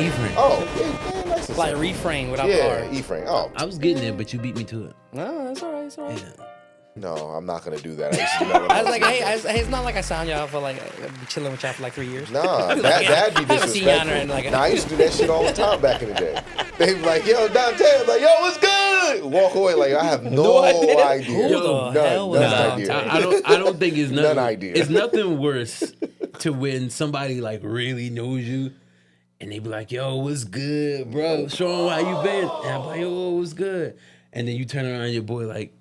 Efrain. Oh, yeah, nice and Like simple. refrain without Yeah, the R. Efrain. Oh, I was getting it, but you beat me to it. No, that's all right. It's all right. Yeah. no, I'm not gonna do that. I used to do that when I was like, was hey, younger. it's not like I signed y'all for like I've been chilling with y'all for like 3 years. Nah, that'd be I haven't seen y'all in disrespectful. like Nah, I used to do that shit all the time back in the day. They'd be like, yo, Dante, I'm like, yo, what's good? Walk away like I have no idea. Who the hell was None that? idea. I don't think it's nothing. None idea. It's nothing worse to when somebody like really knows you, and they be like, "Yo, what's good, bro? Show 'em how you been." And I'm like, "Yo, what's good?" And then you turn around, and your boy like,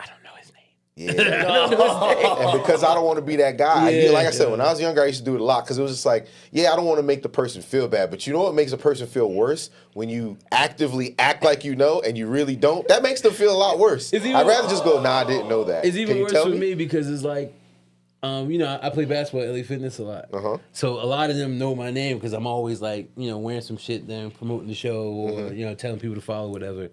"I don't know his name." Yeah. And because I don't want to be that guy, Yeah, like I said, when I was younger, I used to do it a lot because it was just like, yeah, I don't want to make the person feel bad. But you know what makes a person feel worse? When you actively act like you know and you really don't. That makes them feel a lot worse. It's even- I'd rather just go, nah, I didn't know that. It's Can even you worse tell for me because it's like, I play basketball at LA Fitness a lot. Uh-huh. So a lot of them know my name because I'm always like, wearing some shit, then promoting the show or, Mm-hmm. telling people to follow whatever.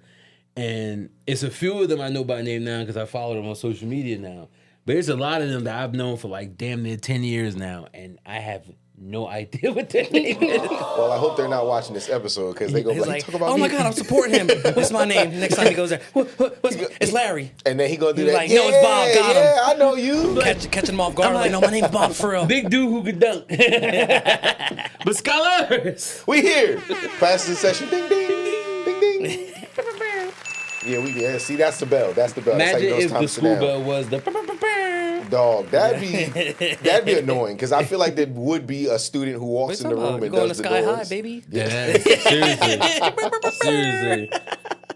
And it's a few of them I know by name now because I follow them on social media now. But there's a lot of them that I've known for like damn near 10 years now, and I have no idea what their name is. Well, I hope they're not watching this episode because they go He's like, like, talk about oh me. my God, I'm supporting him. What's my name? Next time he goes there, it's Larry. And then he gonna do He's that. like, no, it's Bob, got him. Yeah, I know you. Catching him off guard. Like, no, my name's Bob for real. Big dude who could dunk. But scholars. We here. Fastest in session. Ding ding. Ding ding. Yeah, see, that's the bell. That's the bell. That's how Imagine you know it's if time the to sit school down. bell was the. Dog, that'd be annoying because I feel like there would be a student who walks in the room and going to does the Sky High, doors. baby. Yeah, seriously. Seriously.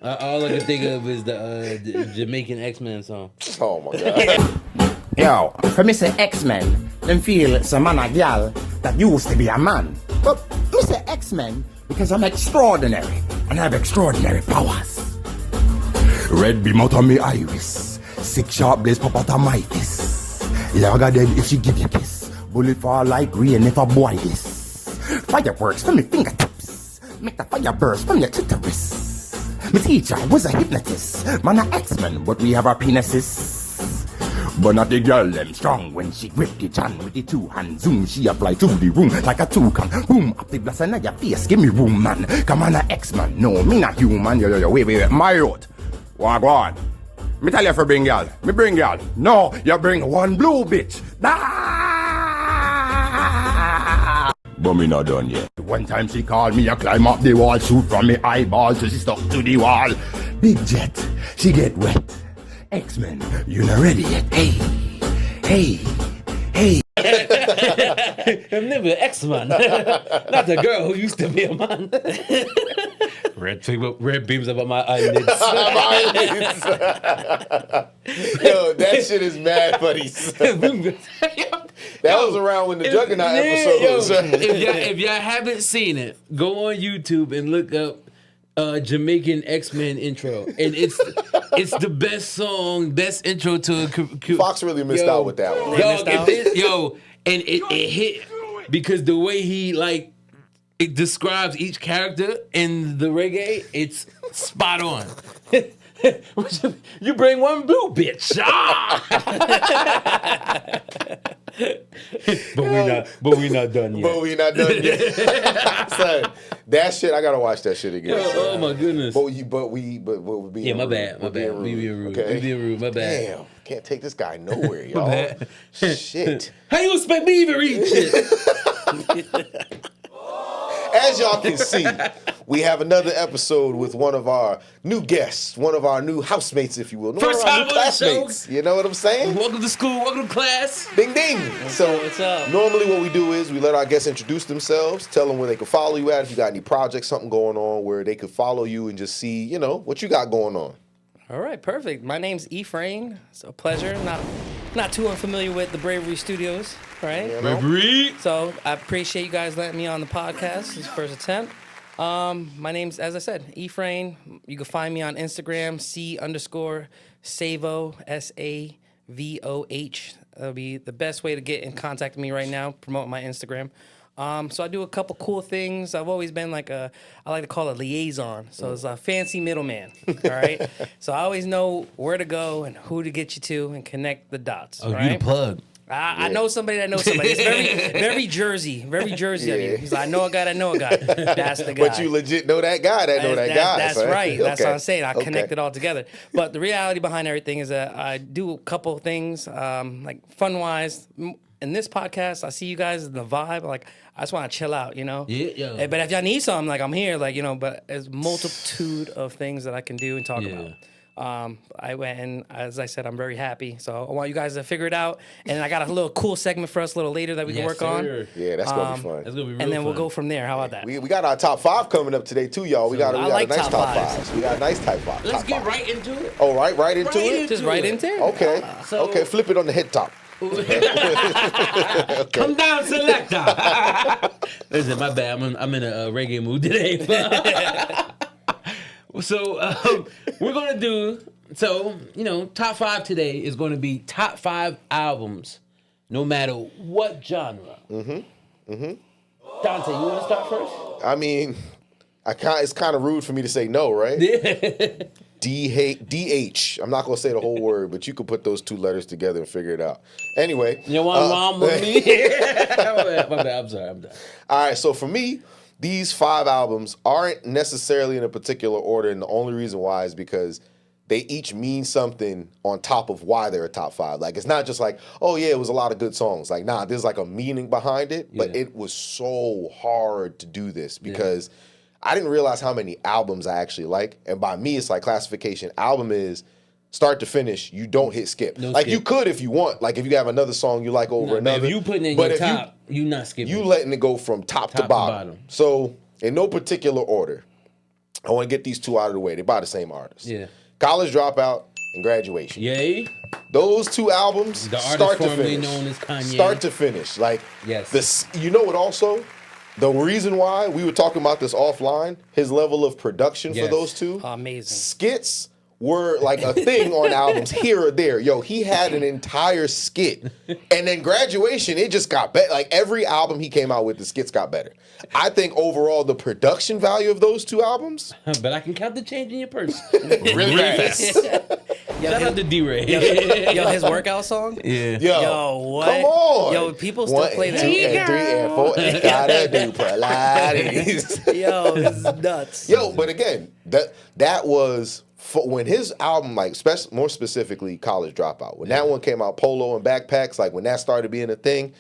All I can think of is the Jamaican X-Men song. Oh my god. Yo, for me say X-Men, them feel some man a gal that used to be a man. But me say X-Men because I'm extraordinary and I have extraordinary powers. Red beam out of me iris, 6 sharp blades pop out of my fist. Yaga dead if she give you kiss, bullet fall like rain if a boy this. Fireworks from me fingertips, make the fire burst from your clitoris. My teacher was a hypnotist, man a X-Men, but we have our penises. But not the girl them strong when she grip the chan with the 2 hands. Zoom, she apply to the room like a toucan. Boom, up the blast in your face, give me room, man. Come on, a X-Man, no, me not human. Yo, wait, my road. Go on. Me tell you for bring y'all. Me bring y'all. No, you bring one blue bitch. Ah! But me not done yet. One time she called me, I climb up the wall, shoot from me eyeball till she stuck to the wall. Big jet, she get wet. X-Men, you not ready yet? Hey. I'm never an X-Man. Not the girl who used to be a man. Red beams up on my eyelids. Yo, that shit is mad funny. That was around when the Juggernaut episode was. If y'all haven't seen it, go on YouTube and look up Jamaican X-Men intro, and it's the best song, best intro to a Fox really missed out with that one. And it hit because the way he like it describes each character in the reggae, it's spot on. You bring one blue bitch. Ah! But we not done yet. But we not done yet. Son, that shit, I gotta watch that shit again. Oh my goodness. But we being Yeah, my rude. bad. We're being rude. We being rude. Okay? We being rude. My bad. Damn, can't take this guy nowhere, y'all. bad. Shit. How you expect me to read shit? As y'all can see, we have another episode with one of our new guests, one of our new housemates, if you will. First one of our time new on the classmates. You know what I'm saying? Welcome to school. Welcome to class. Ding ding. So what's up? normally what we do is we let our guests introduce themselves, tell them where they can follow you at, if you got any projects, something going on where they could follow you and just see, what you got going on. All right, perfect. My name's Efrain. It's a pleasure. Not too unfamiliar with the Bravery Studios, right? You know? Read. So I appreciate you guys letting me on the podcast. This first attempt. My name's, as I said, Efrain. You can find me on Instagram, C_Savoh, SAVOH. That'll be the best way to get in contact with me right now, promote my Instagram. So I do a couple cool things. I've always been I like to call it liaison. So it's a fancy middleman, all right? So I always know where to go and who to get you to and connect the dots, Oh, right? you the plug. I know somebody that knows somebody. It's very Jersey of you. He's like, I know a guy. That's the guy. But you legit know that guy that know that guy. That's son. right. That's Okay. what I'm saying. I connect Okay. it all together. But the reality behind everything is that I do a couple things, like fun-wise. In this podcast, I see you guys in the vibe. Like, I just want to chill out, you know? Yeah. But if y'all need something, like, I'm here, like, you know, but there's multitude of things that I can do and talk about. I went and, as I said, I'm very happy. So I want you guys to figure it out. And I got a little cool segment for us a little later that we can work on. Yeah, that's gonna be fun. That's gonna be real And then fun. we'll go from there. How about that? We got our top 5 coming up today too, y'all. We got a like nice top top fives. 5s. We got a nice type 5. Let's top get five. right into it. Oh, right into Right it. Just right into it. Okay. So- Okay, flip it on the head top. Come down, selector. Listen, my bad. I'm in a reggae mood today. So we're gonna do. So top 5 today is going to be top 5 albums, no matter what genre. Dante, you want to start first? I mean, it's kind of rude for me to say no, right? DH. I'm not gonna say the whole word, but you could put those 2 letters together and figure it out. Anyway, You want mom with me? My bad. I'm sorry. I'm done. all right. So for me, these 5 albums aren't necessarily in a particular order, and the only reason why is because they each mean something on top of why they're a top 5. Like, it's not just like, oh yeah, it was a lot of good songs. Like, nah, there's like a meaning behind it. But Yeah. it was so hard to do this because I didn't realize how many albums I actually like. And by me, it's like classification. Album is start to finish. You don't hit skip. No like skip. you could if you want. Like if you have another song you like over But another. if you putting in but your if top, you not skipping. you letting it go from top to bottom. So in no particular order, I want to get these 2 out of the way. They're by the same artist. Yeah. College Dropout and Graduation. Yay. Those 2 albums, The artist start to formerly finish. known as Kanye. Start to finish. Like, Yes. you know what also? The reason why, we were talking about this offline, his level of production for Yes. those 2. Amazing. Skits were like a thing on albums here or there. Yo, he had an entire skit. And then Graduation, it just got better. Like every album he came out with, the skits got better. I think overall the production value of those 2 albums, But I can count the change in your purse. really fast. Shout out to D-Ray. Yo, his workout song? Yeah. Yo, what? Come on. Yo, people still 1 play and that. 2 and 3 and 4. And gotta do Pilates. Yo, this is nuts. Yo, but again, that was when his album, like more specifically, College Dropout. When that one came out, Polo and Backpacks, like when that started being a thing,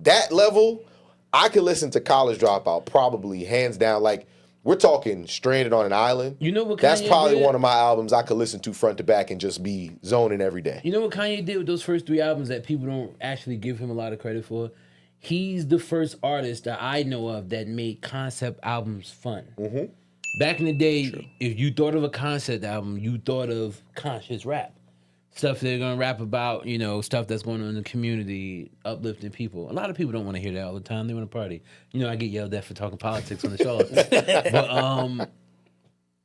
that level, I could listen to College Dropout probably hands down. Like we're talking Stranded on an Island. You know what That's Kanye probably did? one of my albums I could listen to front to back and just be zoning every day. You know what Kanye did with those first 3 albums that people don't actually give him a lot of credit for? He's the first artist that I know of that made concept albums fun. Mm-hmm. Back in the day, if you thought of a concept album, you thought of conscious rap. Stuff they're going to rap about, stuff that's going on in the community, uplifting people. A lot of people don't want to hear that all the time. They want to party. I get yelled at for talking politics on the show. But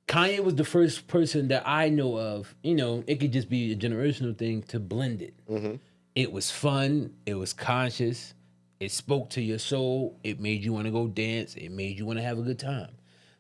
Kanye was the first person that I know of, it could just be a generational thing to blend it. Mm-hmm. It was fun. It was conscious. It spoke to your soul. It made you want to go dance. It made you want to have a good time.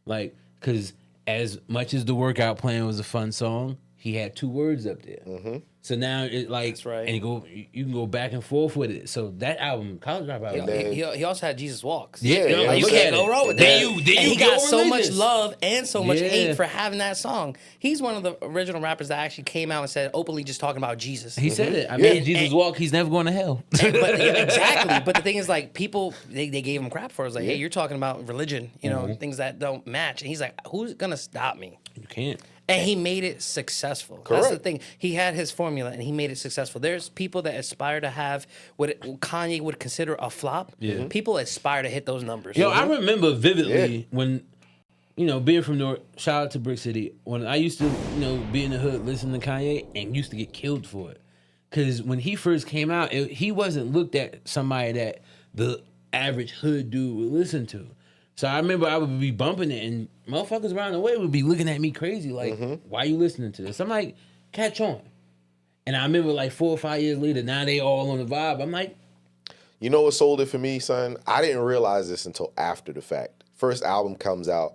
Like, because as much as the workout plan was a fun song, he had 2 words up there. Mm-hmm. So now it like, That's right. and you can go back and forth with it. So that album, College Dropout, He also had Jesus Walks. yeah, Like, you look can't at go it. wrong with Then that. you And he go got so much religious. love and so much Yeah. hate for having that song. He's one of the original rappers that actually came out and said openly just talking about Jesus. He said it. I mean, Jesus walk. He's never going to hell. But exactly. But the thing is, like, people they gave him crap for it. It's like, hey, you're talking about religion, things that don't match. And he's like, who's gonna stop me? You can't. And he made it successful. Correct. That's the thing. He had his formula, and he made it successful. There's people that aspire to have what Kanye would consider a flop. Yeah. People aspire to hit those numbers. Yo, I remember vividly when, being from North, shout out to Brick City, when I used to, be in the hood listening to Kanye and used to get killed for it. Because when he first came out, he wasn't looked at somebody that the average hood dude would listen to. So I remember I would be bumping it and motherfuckers around the way would be looking at me crazy like, why you listening to this? I'm like, catch on. And I remember like 4 or 5 years later, now they all on the vibe. I'm like, You know what sold it for me, son? I didn't realize this until after the fact. First album comes out,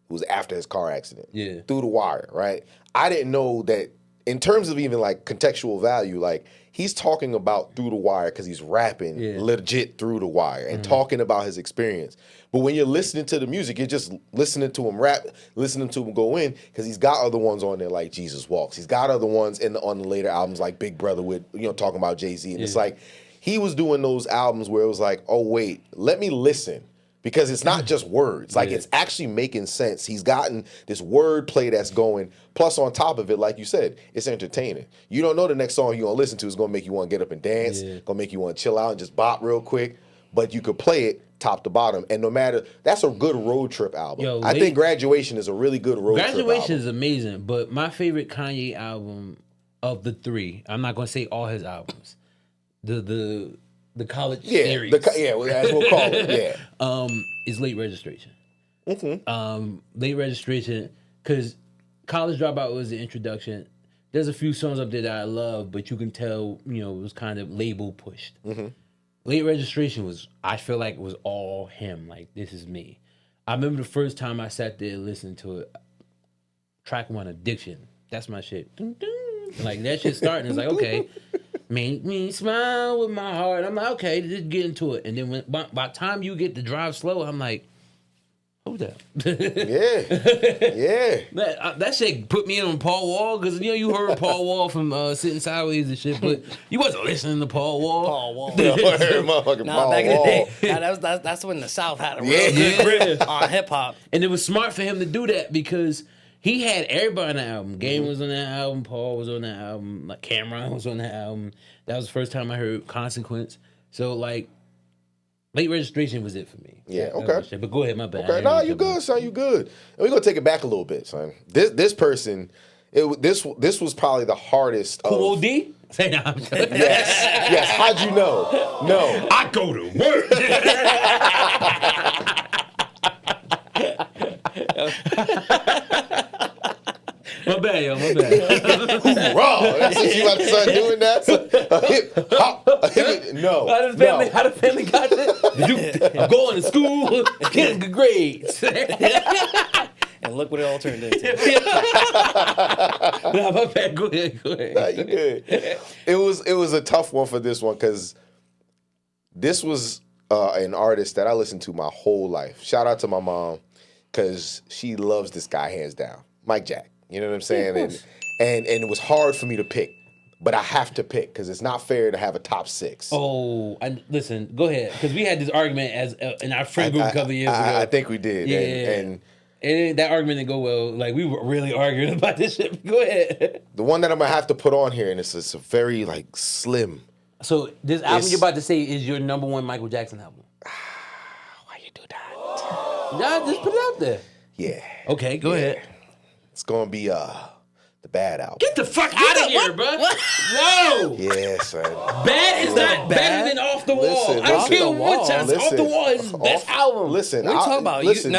it was after his car accident. Yeah. Through the Wire, right? I didn't know that in terms of even like contextual value, like he's talking about Through the Wire because he's rapping legit Through the Wire and talking about his experience. But when you're listening to the music, you're just listening to him rap, listening to him go in, because he's got other ones on there like Jesus Walks. He's got other ones on the later albums like Big Brother with, talking about Jay-Z. And it's like, he was doing those albums where it was like, oh, wait, let me listen. Because it's not just words. Like, it's actually making sense. He's gotten this wordplay that's going. Plus, on top of it, like you said, it's entertaining. You don't know the next song you're going to listen to is going to make you want to get up and dance, going to make you want to chill out and just bop real quick. But you could play it top to bottom. And no matter, that's a good road trip album. I think Graduation is a really good road trip album. Graduation is amazing. But my favorite Kanye album of the three, I'm not going to say all his albums, the college series. Well, as we'll call it, is Late Registration. Mm-hmm. Late Registration, because College Dropout was the introduction. There's a few songs up there that I love, but you can tell, it was kind of label pushed. Mm-hmm. Late Registration I feel like it was all him. Like, this is me. I remember the first time I sat there and listened to it. Track 1, Addiction. That's my shit. Dun, dun. Like, that shit starting. It's like, okay. Make me smile with my heart. I'm like, okay, just get into it. And then by the time you get to Drive Slow, I'm like, hold up. That shit put me in on Paul Wall, because you heard Paul Wall from Sitting Sideways and shit, but you wasn't listening to Paul Wall. Paul Wall. Back in the day, that's when the South had a real good grip on hip hop. And it was smart for him to do that because he had everybody on the album. Game was on that album. Paul was on that album. Like Cameron was on that album. That was the first time I heard Consequence. So like, Late Registration was it for me. Yeah, okay. But go ahead, my bad. Okay, no, you good, son. You good. And we're gonna take it back a little bit, son. This person, this was probably the hardest. Cool D? Say no. Yes. How'd you know? No, I go to work. My bad, yo. My bad. Hoorah! That's what you about to start doing that. A hip hop. No. How the family got that? I'm going to school, getting good grades. And look what it all turned into. Nah, my bad. Go ahead. Nah, you good. It was a tough one for this one because this was an artist that I listened to my whole life. Shout out to my mom because she loves this guy hands down, Mike Jack. You know what I'm saying? And it was hard for me to pick, but I have to pick because it's not fair to have a top 6. Oh, listen, go ahead, because we had this argument as in our friend group a couple years ago. I think we did. Yeah, and that argument didn't go well. Like, we were really arguing about this shit. Go ahead. The one that I'm gonna have to put on here, and it's a very like slim. So this album you're about to say is your number 1 Michael Jackson album. Why you do that? Nah, just put it out there. Yeah. Okay, go ahead. It's gonna be the Bad album. Get the fuck out of here, bro. Whoa. Yeah, son. Bad is not better than Off the Wall. I don't care what time. Off the Wall is his best album. Listen, What are you talking about? Listen,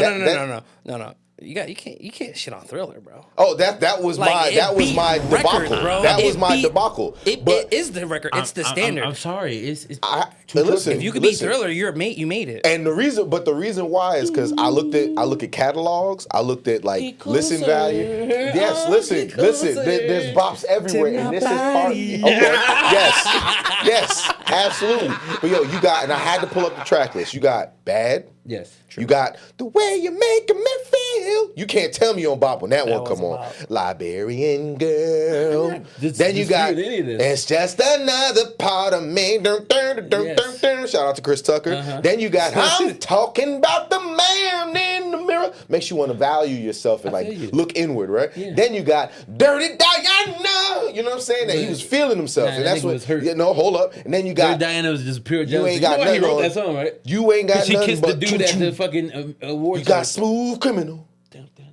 No. You can't shit on Thriller, bro. Oh, that was my debacle. Bro. That was my debacle. It is the record. It's the standard. I'm sorry. It's listen. If you could beat Thriller, you made it. And the reason why is because I look at catalogs. I looked at like listen value. Yes, listen. There's bops everywhere, and this is part. Okay. Yes, absolutely. But yo, you got, and I had to pull up the track list. You got Bad. Yes. True. You got The Way You Making Me Feel. You can't tell me you don't bop when that one come on. Liberian Girl. Then you got It's Just Another Part of Me. Dun, dun, dun, dun, dun. Shout out to Chris Tucker. Then you got I'm Talking About the Man in the Mirror. Makes you want to value yourself and like look inward, right? Yeah. Then you got Dirty Diana. You know what I'm saying? That he was feeling himself. And that's what was hurt. Hold up. And then you got Dirty Diana was just pure jealousy. You ain't got nothing. He wrote that song, right? You ain't got she nothing. Kissed the dude at the fucking award. You got Smooth Criminal.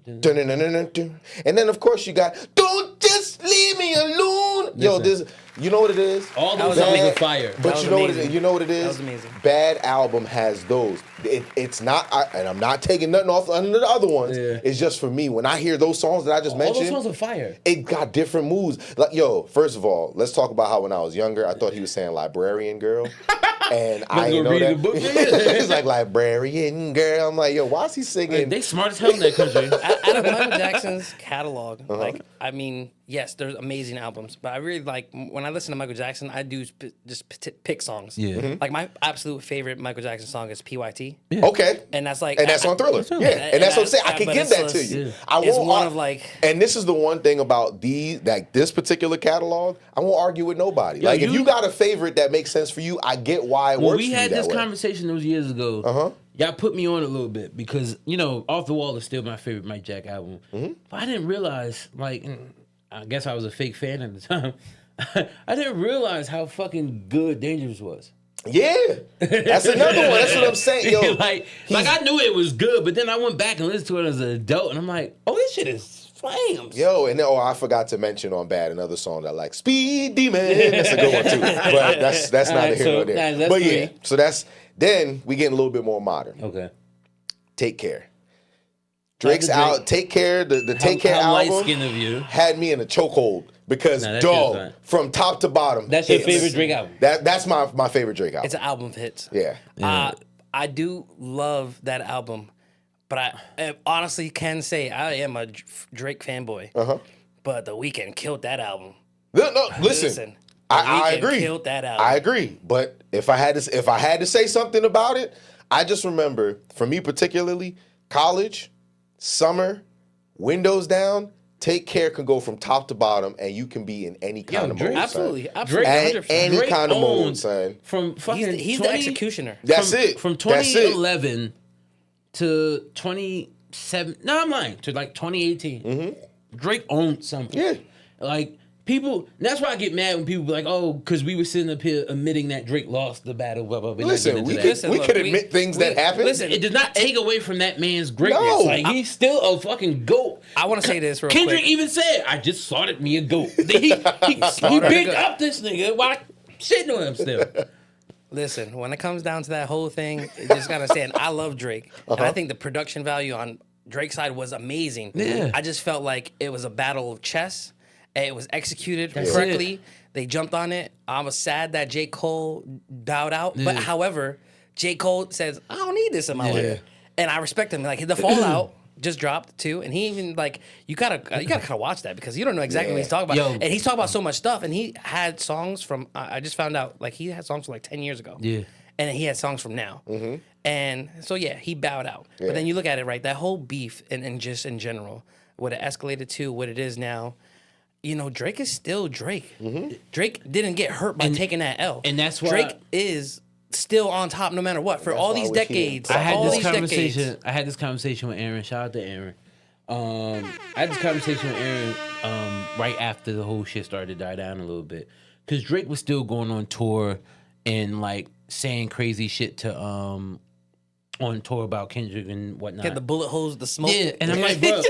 And then of course you got Don't Just Leave Me Alone. Yo, this, you know what it is? All those songs are fire. But you know what it is? That was amazing. Bad album has those. it's not, and I'm not taking nothing off the other ones. Yeah. It's just for me. When I hear those songs that I just All mentioned, those songs are fire. it got different moods. Like, yo, first of all, let's talk about how when I was younger, I thought he was saying librarian girl. And I didn't know read that. the book? It's like librarian girl. I'm like, yo, why is he singing? They smart as hell in that country. Out of Michael Jackson's catalog, like, I mean, yes, there's amazing albums, but I really like, when I listen to Michael Jackson, I do just pick songs. Yeah. Like, my absolute favorite Michael Jackson song is PYT. Okay. And that's like, And that's on Thriller. Yeah. And that's what I'm saying. I can but give it's that to just- you. yeah. I It's won't one of, like- And this is the one thing about this particular catalog, I won't argue with nobody. Yo, Like, if you- you got a favorite that makes sense for you, I get why it When works we for had you this that way. conversation those years ago, y'all put me on a little bit because, Off the Wall is still my favorite Mike Jack album. But I didn't realize, like, I guess I was a fake fan at the time. I didn't realize how fucking good Dangerous was. Yeah. That's another one. That's what I'm saying. Yo, like I knew it was good, but then I went back and listened to it as an adult, and I'm like, oh, this shit is flames. Yo, and then, I forgot to mention on Bad another song that I like, Speed Demon. That's a good one too. But that's not Alright, here nor so, there. that's But three. yeah, so then we getting a little bit more modern. Okay. Take Care. Drake's Drake. out. Take Care. The Take Care how album light skin of you. had me in a chokehold because Nah, that shit's dog fine. from top to bottom. That's your hits. favorite Drake album. That's my favorite Drake album. It's an album of hits. Yeah. I do love that album, but I honestly can say I am a Drake fanboy. But The Weeknd killed that album. No, listen. I The Weeknd agree. Killed that album. I agree. But if I had to say something about it, I just remember, for me particularly, college, summer, windows down, Take Care can go from top to bottom, and you can be in any kind of Drake- mode. son. Absolutely, Drake, absolutely. Any Drake kind of mode, owned son. From fucking He's 20 the executioner. That's it. From That's it. 2011 to 27. No, I'm lying. To like 2018. Drake owned something. Yeah. Like people. That's why I get mad when people be like, "Oh, because we were sitting up here admitting that Drake lost the battle." Blah blah. We're not Listen, getting we into could that. Listen, we look, could we- admit things we- that happened. listen, It does not take away from that man's greatness. No. Like he's still a fucking goat. I want to say this real Kendrick quick. even said, "I just slaughtered me a goat." He Slaughtered a big goat. up this nigga while shitting on him still. Listen, when it comes down to that whole thing, you just gotta understand. I love Drake, and I think the production value on Drake's side was amazing. Yeah. I just felt like it was a battle of chess. And it was executed That's correctly. it. They jumped on it. I was sad that J. Cole bowed out, but Yeah. however, J. Cole says, "I don't need this in my Yeah. life," and I respect him. Like the Fallout just dropped too, and he even like you gotta kind of watch that because you don't know exactly what he's talking about. Yo. And he's talking about so much stuff, and he had songs from I just found out like he had songs from like 10 years ago. Yeah. And he had songs from now. And so yeah, he bowed out. But then you look at it, right? That whole beef and just in general, what it escalated to, what it is now. Drake is still Drake. Drake didn't get hurt by taking that L. and that's why- Drake is still on top no matter what for all why these we keep- decades. I had all this these conversation. decades. I had this conversation with Aaron. Shout out to Aaron. I had this conversation with Aaron right after the whole shit started to die down a little bit, because Drake was still going on tour and like saying crazy shit to on tour about Kendrick and whatnot. Get the bullet holes, the smoke. Yeah, and I'm like, bro,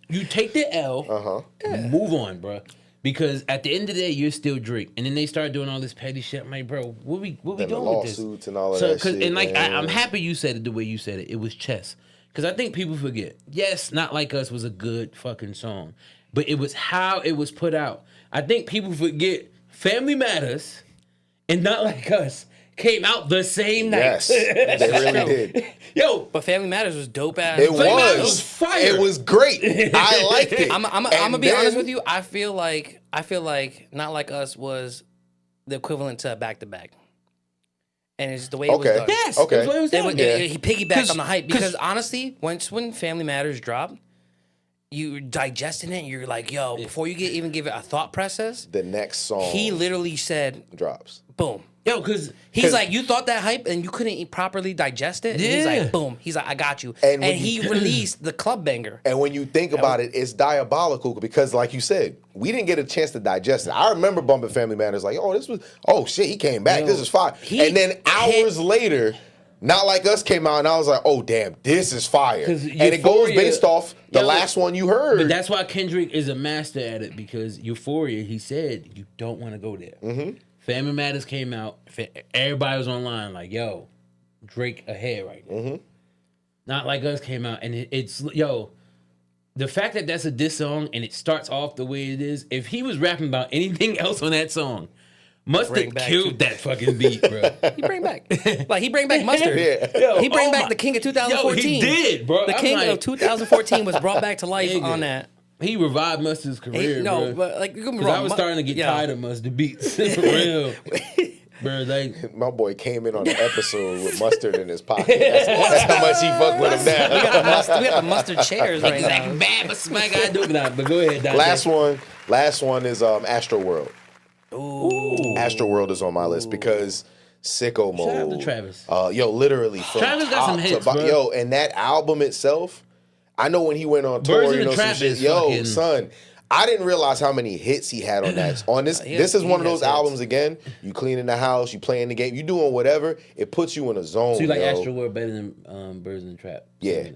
you take the L, move on, bro. Because at the end of the day, you're still Drake. And then they start doing all this petty shit. I'm like, bro, what we Then the doing with this? lawsuits and all of that shit, And like, man. I'm happy you said it the way you said it. It was chess. Because I think people forget. Yes, Not Like Us was a good fucking song. But it was how it was put out. I think people forget Family Matters and Not Like Us came out the same night. Yes, they really did. Yo, But Family Matters was dope ass. It Family Matters was was fire. It was great. I liked it. I'm gonna be honest with you. I feel like Not Like Us was the equivalent to a back to back, and it's the way it was Okay. done. yes. Okay. That's what it was It done. was- he piggybacked on the hype 'cause- because honestly, when Family Matters dropped, you digesting it. And you're like, yo, before you even give it a thought process, The next song he literally said, drops. boom. Yo, because He's like, you thought that hype and you couldn't properly digest it. And he's Yeah. like, boom. He's like, I got you. And And, when he you- released the club banger. And when you think about it, it's diabolical because, like you said, we didn't get a chance to digest it. I remember bumping Family Matters like, oh shit, he came back. This is fire. And then hours later, Not Like Us came out, and I was like, oh damn, this is fire. 'Cause And it goes Euphoria- based off the Yo, last one you heard. But that's why Kendrick is a master at it, because Euphoria, he said, you don't want to go there. Family Matters came out. Everybody was online like, yo, Drake ahead right now. Not Like Us came out, and it's the fact that that's a diss song and it starts off the way it is. If he was rapping about anything else on that song, Mustard killed that fucking beat, bro. He bring back Mustard. Yeah. He bring back the King of 2014. He did, bro. The King of 2014 was brought back to life on that. He revived Mustard's career, bro. But like, you Because I was starting to get tired of Mustard beats. For real. Bro, like, my boy came in on an episode with mustard in his pocket. That's how much he fuck with him now. We got the mustard chairs right like now. bad, but smack I do not. But go ahead, Dante. Last one is Astro World. Ooh. Astro World is on my list because Sicko Mode. Shout out to Travis. Literally from Travis got some hits, bro. and that album itself, I know when he went on tour, Birds in the some Trap shit. is Yo, fucking- son, I didn't realize how many hits he had on that. On this, this is one of those albums again. You cleaning the house, you playing the game, you doing whatever. It puts you in a zone. So you like yo. Astro World better than Birds in the Trap? Yeah.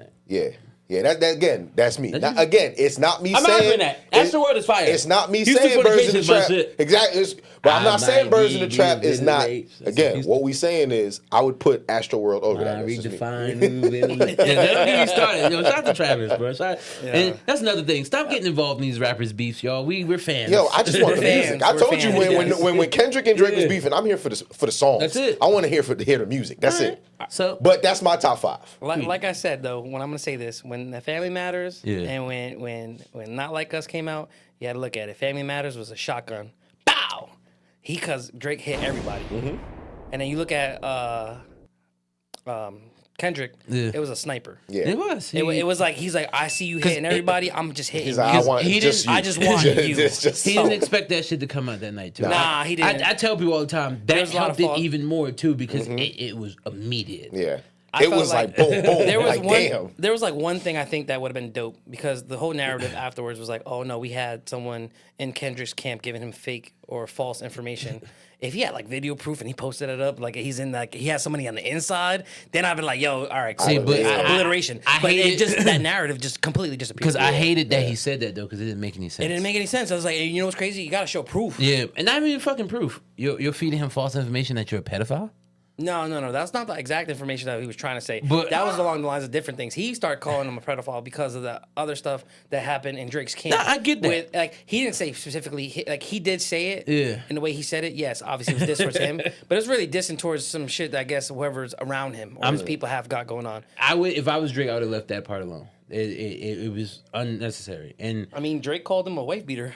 That again, that's me. Now, again, it's not me I'm saying arguing that. Astro World is fire. It's not me Houston saying Birds in the Fornication is my Trap. shit. Exactly. But I'm not saying Birds in the Trap is not. Again, Houston. what we saying is I would put Astro World over that. That's just me. Redefine who really. Don't get me started. Yo, shout out to Travis, bro. And that's another thing. Stop getting involved in these rappers' beefs, y'all. We're fans. Yo, I just want the We're music. fans. I We're told you fans. when Kendrick and Drake was beefing, I'm here for the songs. That's it. I want to hear the music. That's it. So, But that's my top 5. Like I said though, when I'm gonna say this, when the Family Matters and when Not Like Us came out, you had to look at it. Family Matters was a shotgun. Bow! Cause Drake hit everybody. And then you look at Kendrick, it was a sniper. Yeah. it was. It was like he's like, I see you hitting everybody, I'm just hitting He's you. like, I just want you. He didn't expect that shit to come out that night too. Nah, he didn't. I tell people all the time that There's a lot of helped it fault. even more too because it was immediate. Yeah. I It felt was like boom, boom. There was like, one. damn. There was like one thing I think that would have been dope because the whole narrative afterwards was like, oh no, we had someone in Kendrick's camp giving him fake or false information. If he had like video proof and he posted it up, like he's in like he has somebody on the inside, then I'd be like, yo, all right, See, cool. but Obliteration. I But hate it just that narrative just completely disappeared. Because I hated that he said that though because it didn't make any sense. It didn't make any sense. I was like, hey, you know what's crazy? You gotta show proof. Yeah, and not even fucking proof. You're feeding him false information that you're a pedophile. No. That's not the exact information that he was trying to say. But- that was along the lines of different things. He started calling him a pedophile because of the other stuff that happened in Drake's camp. Nah, I get that. With, like, he didn't say specifically, like, he did say it. Yeah. In the way he said it, yes, obviously it was diss towards him. But it's really dissing towards some shit that I guess whoever's around him or his people have got going on. I would, if I was Drake, I would have left that part alone. It was unnecessary. And I mean, Drake called him a wife beater.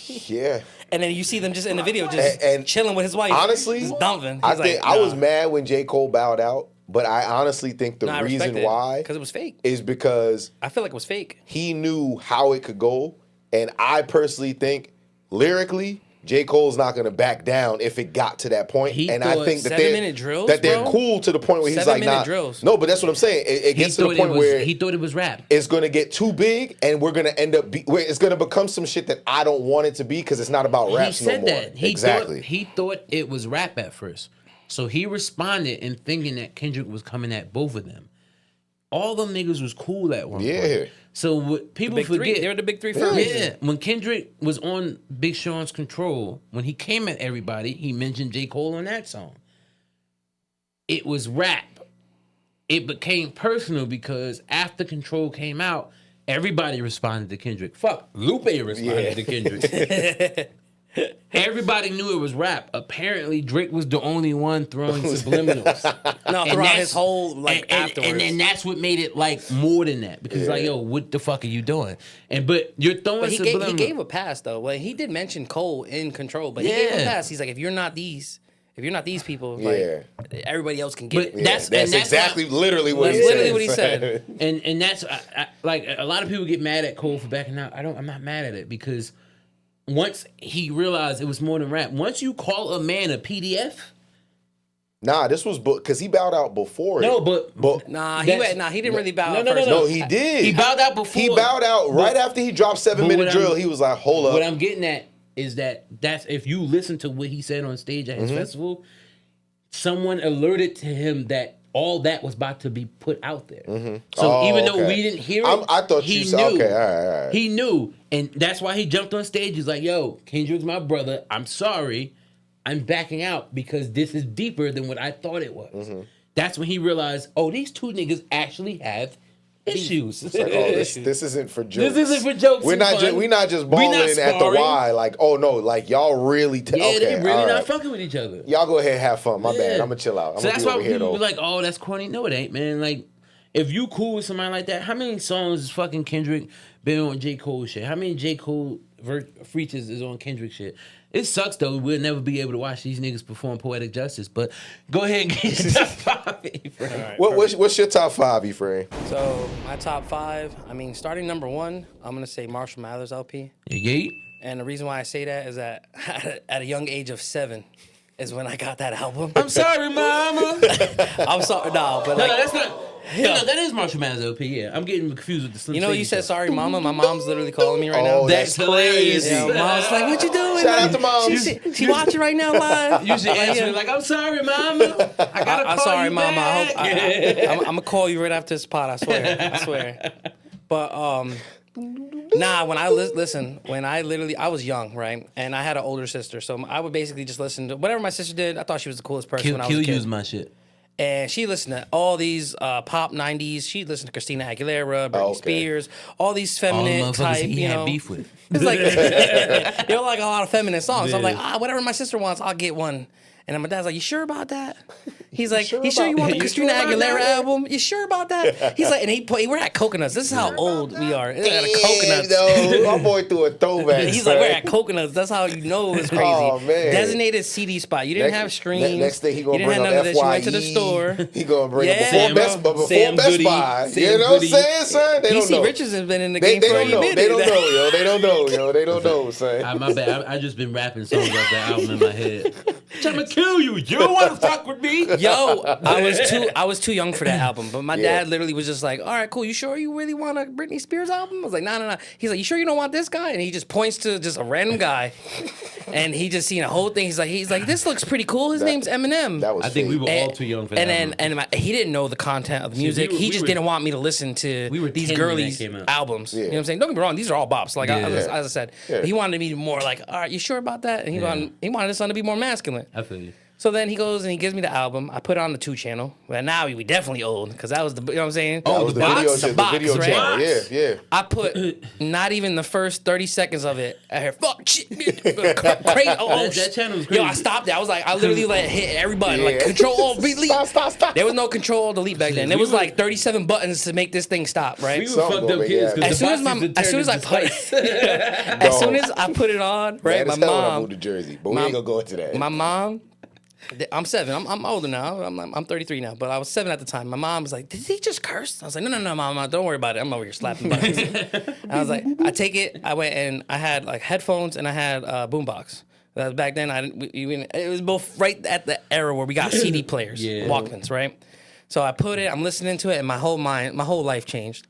Yeah. And then you see them just in the video just And chilling with his wife. honestly, just dumping. I He's think like, I was nah. mad when J. Cole bowed out, but I honestly think the Nah, I reason respect it, why because it was fake. is because I feel like it was fake. he knew how it could go, and I personally think lyrically, J. Cole's not going to back down if it got to that point. He And I thought think that 7-minute drills, they're bro? cool to the point where he's 7-minute like, nah. drills. No, but that's what I'm saying. It gets to the point where he thought it was rap. it's going to get too big, and we're going to end up where it's going to become some shit that I don't want it to be because it's not about raps He said no more. that. He thought it was rap at first. So he responded in thinking that Kendrick was coming at both of them. All them niggas was cool at one point. So what people Big three. forget, They were the big three for a reason. Yeah, when Kendrick was on Big Sean's Control, when he came at everybody, he mentioned J. Cole on that song. It was rap. It became personal because after Control came out, everybody responded to Kendrick. Fuck, Lupe responded to Kendrick. Everybody knew it was rap. Apparently, Drake was the only one throwing subliminals. No, And throughout that's- his whole like afterwards. And then that's what made it like more than that because like, yo, what the fuck are you doing? But you're throwing But he subliminals. gave a pass though. Well, he did mention Cole in Control, but he gave him a Yeah. pass. He's like, if you're not these people, like everybody else can get But it. that's exactly literally what That's he literally said. what he said. and that's like a lot of people get mad at Cole for backing out. I'm not mad at it because once he realized it was more than rap. Once you call a man a PDF, Nah, this was because he bowed out before. no, it. but Nah, he that's- didn't really bow out no, first. No, he did. He bowed out before. He bowed out right after he dropped 7-minute what drill. I'm- He was like, hold up. What I'm getting at is that's if you listen to what he said on stage at his festival, someone alerted to him that all that was about to be put out there. So Oh, even though okay. we didn't hear it, I thought he you knew. said, okay, all right. He knew, and that's why he jumped on stage. He's like, "Yo, Kendrick's my brother. I'm sorry, I'm backing out because this is deeper than what I thought it was." That's when he realized, oh, these two niggas actually have issues. It's like, oh, this isn't for jokes. This isn't for jokes. We're not just balling at the sparring. Y. Like, oh no, like y'all really. Yeah, Okay, they really all not right. fucking with each other. Y'all go ahead and have fun. My bad. Yeah. I'm gonna chill out. I'm So gonna that's be why over here people though. be like, oh, that's corny. No, it ain't, man. Like, if you cool with somebody like that, how many songs is fucking Kendrick been on J. Cole shit? How many J. Cole features is on Kendrick shit? It sucks though. We'll never be able to watch these niggas perform poetic justice. But go ahead and get your top 5. Right, What's your top 5, Efrain? So my top 5. I mean, starting number 1, I'm gonna say Marshall Mathers LP. Yeah. And the reason why I say that is that at a young age of 7 is when I got that album. I'm sorry, mama. I'm sorry, no, but No, like, that's not. No, that is Marshall Mathers LP. Yeah, I'm getting confused with the Slim you know, Shady you said stuff. sorry, mama. My mom's literally calling me right Oh, now. that's hilarious. Yeah, mom's like, what you doing? Shout out to mom. She watching right now live. You should answer like, I'm sorry, mama. I gotta I'm call sorry, you mama. back. I'm gonna call you right after this pod. I swear. But nah. When I listen, when I was young, right, and I had an older sister, so I would basically just listen to whatever my sister did. I thought she was the coolest person when I was a kid. Use my shit. And she listened to all these pop 90s. She listened to Christina Aguilera, Britney Spears, all these All the feminine motherfuckers type, he you had know. beef with. It's like they were like a lot of feminine songs. So I'm Yeah. like, whatever my sister wants, I'll get one. And then my dad's like, you sure about that? He's like, sure you sure you about- want the you Christina sure about Aguilera that? album? You sure about that? He's like, and we're at Coconuts. This is how old we are. We're at Damn, Coconuts. though. My boy threw a throwback. He's like, son. we're at Coconuts. That's how you know it's crazy. Oh, man. Designated CD spot. You didn't have streams. Next thing he gonna you bring didn't up have none of FYE. this. You went to the store. He gonna bring Yeah, up before bro. Best, but before Sam Best Goody, Buy. Sam You know what I'm Goody. saying, son? They don't PC know. Richards has been in the They game for don't a know. minute. They don't know, yo. They don't know, yo. They don't know, son. My bad. I just been rapping songs off that album in my head. Trying to kill you. You don't want to fuck with me. Yo, I was too young for that album, but my Yeah. dad literally was just like, "All right, cool. You sure you really want a Britney Spears album?" I was like, "No." He's like, "You sure you don't want this guy?" And he just points to just a random guy, and he just seen a whole thing. He's like, "This looks pretty cool. His name's Eminem." That was I think we fake. were all too young for that. And album. he didn't know the content of the music. we He just were- didn't want me to listen to we were these 10 when that girlies' came out. albums. Yeah. You know what I'm saying? Don't get me wrong; these are all bops. Like Yeah. as I said, Yeah. he wanted me more like, "All right, you sure about that?" And he wanted his son to be more masculine. I feel you. So then he goes and he gives me the album. I put it on the 2 channel. But now we definitely old because that was the, you know what I'm saying? That was the the box? video, The shit, box, the video right? channel. Yeah, yeah. I put not even the first 30 seconds of it. I heard fuck shit, crazy. Oh, That channel was Yo, I crazy. stopped it. I was like, I literally like hit every button, like Yeah. Control Alt Delete. Stop. There was no Control Alt Delete back then. There we was were- like 37 buttons to make this thing stop, right? We were Something fucked gonna up make it kids. 'cause happen. As the soon as box used to as soon as turn I into put spice. as soon as I put it on, right? Man, My it's hell when I mom, moved to Jersey, but we my- ain't gonna go into that. my mom, I'm 7. I'm older now. I'm 33 now, but I was 7 at the time. My mom was like, "Did he just curse?" I was like, "No, mom, don't worry about it. I'm over here slapping buttons." I was like, I take it. I went and I had like headphones and I had a boombox. That was back then. It was both right at the era where we got CD players, Yeah. Walkmans, right? So I put it. I'm listening to it, and my whole life changed.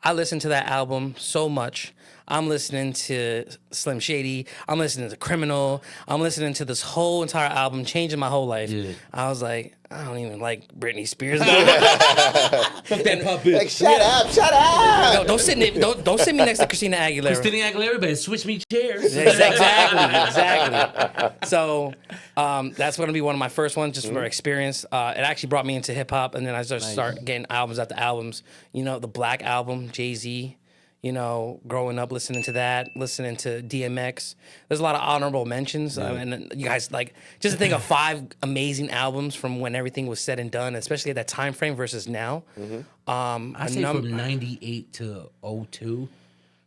I listened to that album so much. I'm listening to Slim Shady. I'm listening to Criminal. I'm listening to this whole entire album, changing my whole life. Yeah. I was like, I don't even like Britney Spears. Fuck that puppet. Like, shut up. No, don't sit me next to Christina Aguilera. Christina Aguilera, better switch me chairs. Exactly. So that's going to be one of my first ones, just for experience. It actually brought me into hip hop, and then I just start getting albums after albums. You know, the Black Album, Jay-Z. You know, growing up listening to that, listening to DMX. There's a lot of honorable mentions. And you guys, like, just to think of 5 amazing albums from when everything was said and done, especially at that time frame versus now. I say from 98 to 02,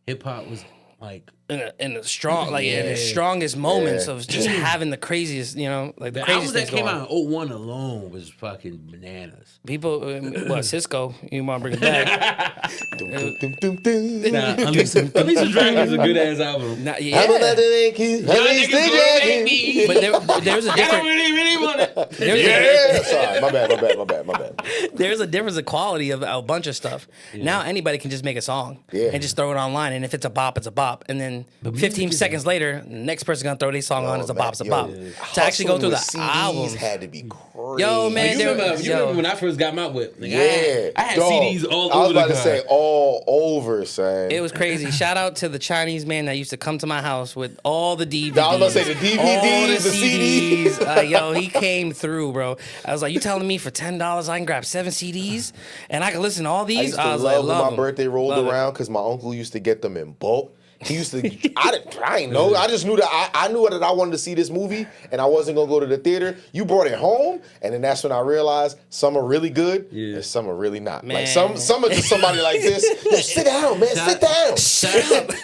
hip hop was like in the strong, like in the strongest moments of just having the craziest, you know, like the the craziest albums that things came going on. out in 01 alone was fucking bananas. People, Cisco, you want to bring it back? Unleash Dragon is a good ass album. Not, I don't yeah, let the Yankees. Y'all niggas gonna hate me. but there's a I don't different. really want it. Yeah. Sorry, my bad. There's a difference of quality of a bunch of stuff. Now anybody can just make a song Yeah. and just throw it online, and if it's a bop, it's a bop. And then then But 15 music seconds later, the next person gonna throw their song on as a bop's a bop. To Hustling actually go through with the CDs albums. had to be crazy. Yo, man, You there- remember when I first got my whip? Like, Yeah, I had dog. CDs all over I was the about to car. say all over, son. It was crazy. Shout out to the Chinese man that used to come to my house with all the DVDs. I was about to say the DVDs, all the the CDs. CDs. Yo, he came through, bro. I was like, you telling me for $10 I can grab 7 CDs and I can listen to all these? I used to was love like, when my them. birthday rolled Love it. around because my uncle used to get them in bulk. He used to. I didn't know. I just knew that I knew that I wanted to see this movie, and I wasn't gonna go to the theater. You brought it home, and then that's when I realized some are really good, and some are really not. Man. Like some are just somebody like this. Yo, sit down, man. Sit down.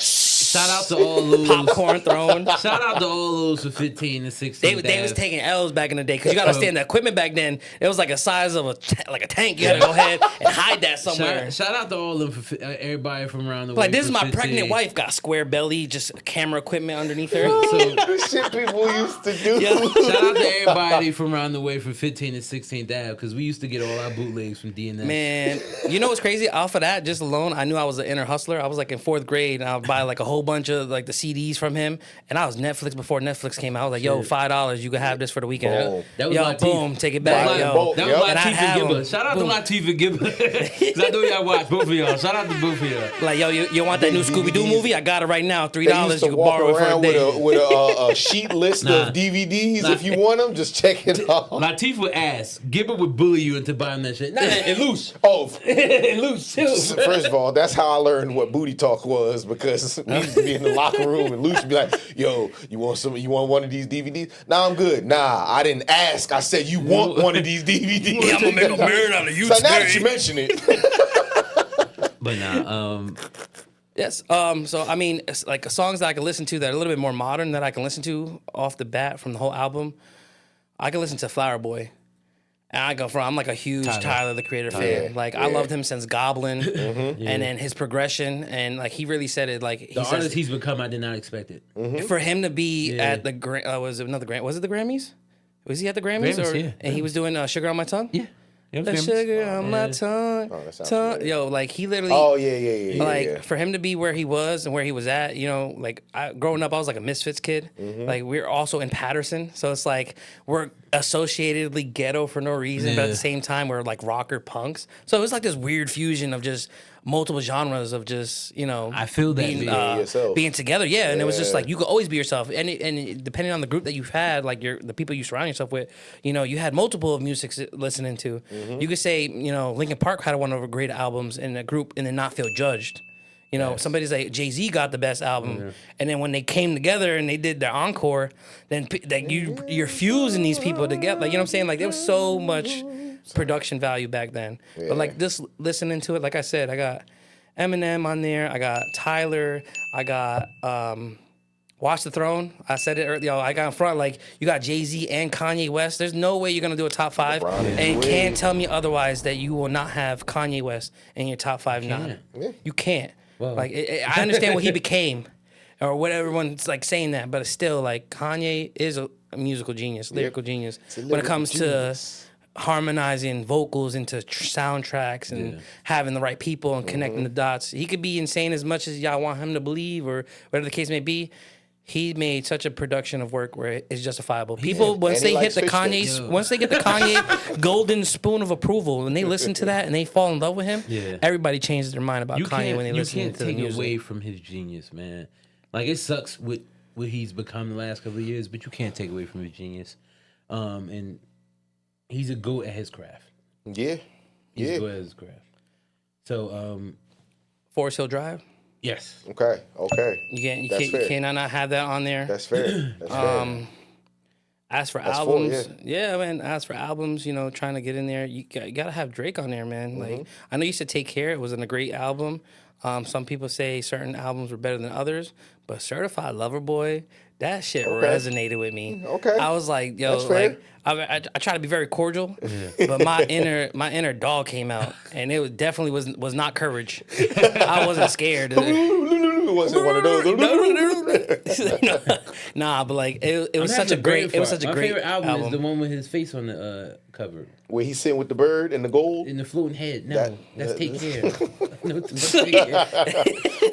Shout out to all those Popcorn thrown. Shout out to all those for 15 and 16. They was taking L's back in the day because you got to understand the equipment back then. It was like a size of a tank. You had to go ahead and hide that somewhere. Shout out to all of them for everybody from around the way. Like this is for my 15. pregnant wife got square belly, just camera equipment underneath her. So The shit people used to do. Yeah. shout out to everybody from around the way for 15 and 16th Ave because we used to get all our bootlegs from DNS. Man, you know what's crazy? Off of that, just alone, I knew I was an inner hustler. I was like in 4th grade, and I would buy like a whole bunch of like the CDs from him. And I was Netflix before Netflix came out. I was like, yo, $5, you can have this for the weekend. Boom. That was yo, Latifah. boom, take it back. That was Yo. Latifah. That was Yep. And I Latifah have Gibber. them. Shout out Boom. to Latifah Gibber. Because I know y'all watch both of y'all. Shout out to both of y'all. Like, yo, you want that new Scooby Doo movie? I got it right now. $3. They used You to can walk borrow it for a around day. with a sheet list of DVDs. If you want them, just check it out. Latifah would ask. Gibber would bully you into buying that shit. Nah, and loose. Oh, And loose, too. first of all, that's how I learned what booty talk was because we used to be in the locker room and Luce would be like, "Yo, you want one of these DVDs?" Nah, I'm good. Nah, I didn't ask. I said you want one of these DVDs. Yeah, I'm gonna make a bird out of you So now that today. you mention it, But nah, Yes. So I mean, it's like songs that I can listen to that are a little bit more modern that I can listen to off the bat from the whole album. I can listen to Flower Boy. And I'm like a huge Tyler the Creator fan. Like I loved him since Goblin, and then his progression, and like he really said it. Like the artist he's become, I did not expect it. for him to be at the was it another Gram? Was it the Grammys? Was he at the Grammys? Grammys, or yeah. and he was doing Sugar on My Tongue. Yeah. It The was sugar on my tongue, that sounds tongue. familiar. Yo, like he literally. oh yeah. Like for him to be where he was and where he was at, you know, like growing up, I was like a Misfits kid. Like we're also in Patterson, so it's like we're associatedly ghetto for no reason, but at the same time we're like rocker punks. So it was like this weird fusion of just multiple genres of just I feel that being, being yourself. being together. Yeah, and it was just Yeah. like you could always be yourself, and depending on the group that you've had, like the people you surround yourself with, you know, you had multiple of music listening to. You could say, you know, Linkin Park had one of the great albums in a group, and then not feel judged. You know, somebody's like Jay-Z got the best album, and then when they came together and they did their encore, then you're fusing these people together. Like, you know what I'm saying? Like there was so much production value back then. But like this, listening to it, like I said, I got Eminem on there, I got Tyler, I got Watch the Throne. I said it earlier. I got in front. Like you got Jay-Z and Kanye West. There's no way you're gonna do a top 5, and you can't tell me otherwise that you will not have Kanye West in your top 5. Not you can't. Like I understand what he became, or what everyone's like saying that, but it's still like Kanye is a musical genius, lyrical genius when it comes to harmonizing vocals into soundtracks and having the right people and connecting the dots. He could be insane as much as y'all want him to believe, or whatever the case may be. He made such a production of work where it's justifiable. People once And he they hit likes the fish Kanye, sticks. once they get the Kanye golden spoon of approval, and they listen to that and they fall in love with him, everybody changes their mind about Kanye when they listen to the take music. away from his genius, man. Like it sucks what he's become the last couple of years, but you can't take away from his genius. And he's a go at his craft. Yeah. He's a go at his craft. So Forest Hill Drive. yes. Okay. You cannot not have that on there. That's fair. That's fair. As for That's albums, full, yeah, man. As for albums, you know, trying to get in there, you gotta have Drake on there, man. Like I know you said Take Care. It wasn't a great album. Some people say certain albums were better than others, but Certified Lover Boy, that shit resonated with me. Okay. I was like, yo, That's fair. like I try to be very cordial, but my inner dog came out, and it definitely was not courage. I wasn't scared. Wasn't wasn't one of those. Nah, but like it was I'm such a having brain great. It was fart. such a My great favorite album is the one with his face on the cover Where he's sitting with the bird and the gold. in the floating head. No, that's Take Care. No, that's Take Care.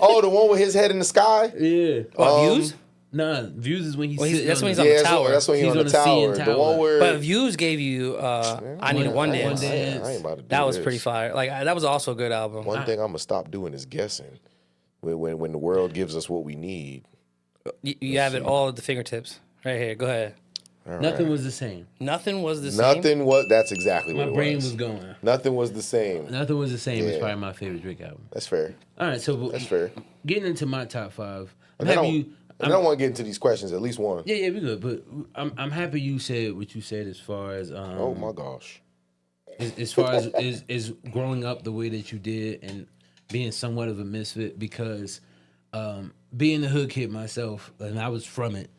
Oh, the one with his head in the sky. Yeah. Views. Nah, Views is when he's Well, sitting that's on when he's the- on the Yeah, tower. that's when he's on the CN tower. The one where But Views gave you I Need a One Dance. One Dance. I ain't about to do That was this. pretty fire. Like that was also a good album. One thing I'm gonna stop doing is guessing. When the world gives us what we need. You have it all at the fingertips. Right here. Go ahead. Nothing was the same. Nothing was the same. Nothing was. That's exactly My what it brain was. was going. Nothing was the same. Nothing was the same. It's Yeah. probably my favorite Drake album. That's fair. All right, so That's fair. getting into my top five. I'm And I happy you. don't want to get into these questions. At least one. Yeah, we good. But I'm happy you said what you said as far as Oh my gosh. as far as is growing up the way that you did and being somewhat of a misfit because being a hood kid myself and I was from it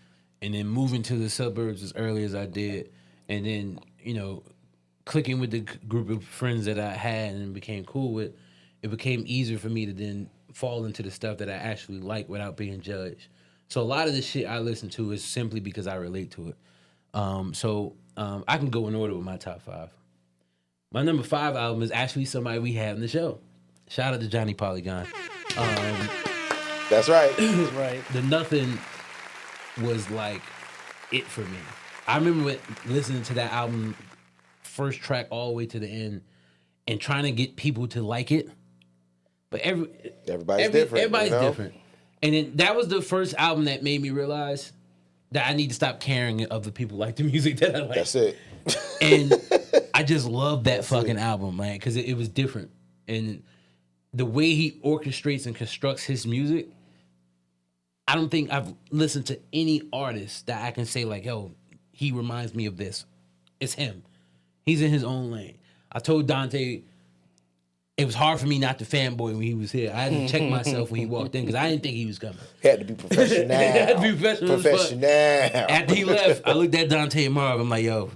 and then moving to the suburbs as early as I did and then clicking with the group of friends that I had and became cool with, it became easier for me to then fall into the stuff that I actually like without being judged. So a lot of the shit I listen to is simply because I relate to it. So I can go in order with my top five. My number 5 album is actually somebody we had in the show. Shout out to Johnny Polygon. That's right. Right. The Nothing was like it for me. I remember listening to that album, first track all the way to the end, and trying to get people to like it. But Everybody's different. Everybody's you know? different. And then that was the first album that made me realize that I need to stop caring if other people like the music that I like. That's it. And I just love that fucking album, man, because it was different. And the way he orchestrates and constructs his music, I don't think I've listened to any artist that I can say like, yo, he reminds me of this. It's him. He's in his own lane. I told Dante it was hard for me not to fanboy when he was here. I had to check myself when he walked in because I didn't think he was coming. Had to be professional. Had to be professional as fuck. Professional. After he left, I looked at Dante and Marv. I'm like, yo,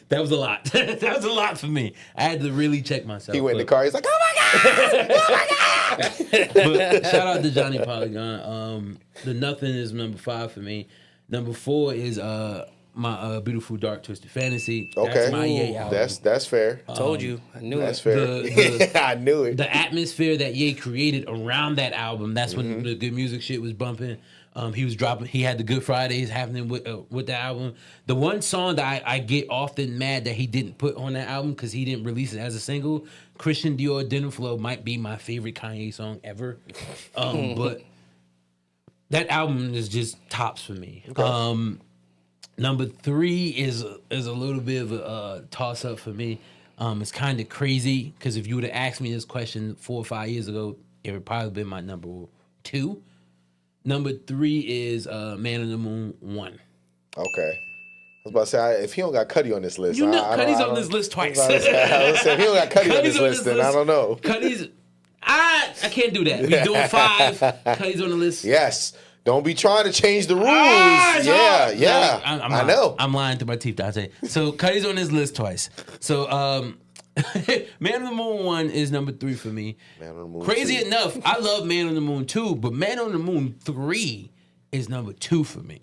that was a lot. That was a lot for me. I had to really check myself. He went in the car. He's like, oh my god, oh my god. But shout out to Johnny Polygon. The Nothing is number 5 for me. Number 4 is my Beautiful Dark Twisted Fantasy. Okay, That's my Ye album. that's fair. Told you. I knew That's it. fair. I knew it. The atmosphere that Ye created around that album, that's Mm-hmm. when the good music shit was bumping. He had the Good Fridays happening with the album. The one song that I get often mad that he didn't put on that album because he didn't release it as a single, Christian Dior Dinner Flow might be my favorite Kanye song ever. But that album is just tops for me. Okay. Number 3 is a little bit of a toss up for me. It's kind of crazy because if you would have asked me this question 4 or 5 years ago, it would probably been my number 2. Number 3 is Man on the Moon 1. Okay. I was about to say, if he don't got Cuddy on this list, You know, I Cuddy's don't- on this list twice. I was about to say, if he don't got Cuddy on Cuddy's this list, then I don't know. Cuddy's, I can't do that. We doing 5. Cuddy's on the list. Yes. Don't be trying to change the rules. No. Yeah. I know. I'm lying through my teeth, Dante. So Cuddy's on this list twice. So Man on the Moon 1 is number 3 for me. Man on the Moon Crazy 2. enough, I love Man on the Moon 2, but Man on the Moon 3 is number 2 for me.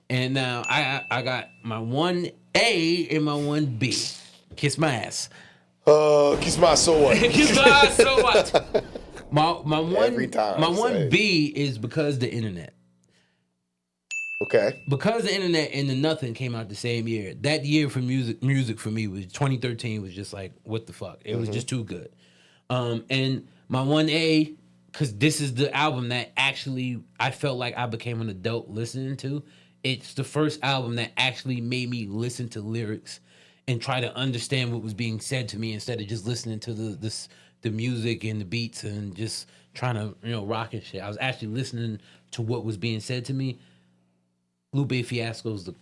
And now I got my 1A and my 1B. Kiss my ass. Kiss my soul. Kiss my ass so much. My one Every time, my say. 1B is because the internet. Okay. Because the internet and the Nothing came out the same year. That year for music for me was 2013 was just like, what the fuck? It was just too good. And my 1A, because this is the album that actually I felt like I became an adult listening to. It's the first album that actually made me listen to lyrics and try to understand what was being said to me instead of just listening to the music and the beats and just trying to rock and shit. I was actually listening to what was being said to me. Lupe Fiasco's the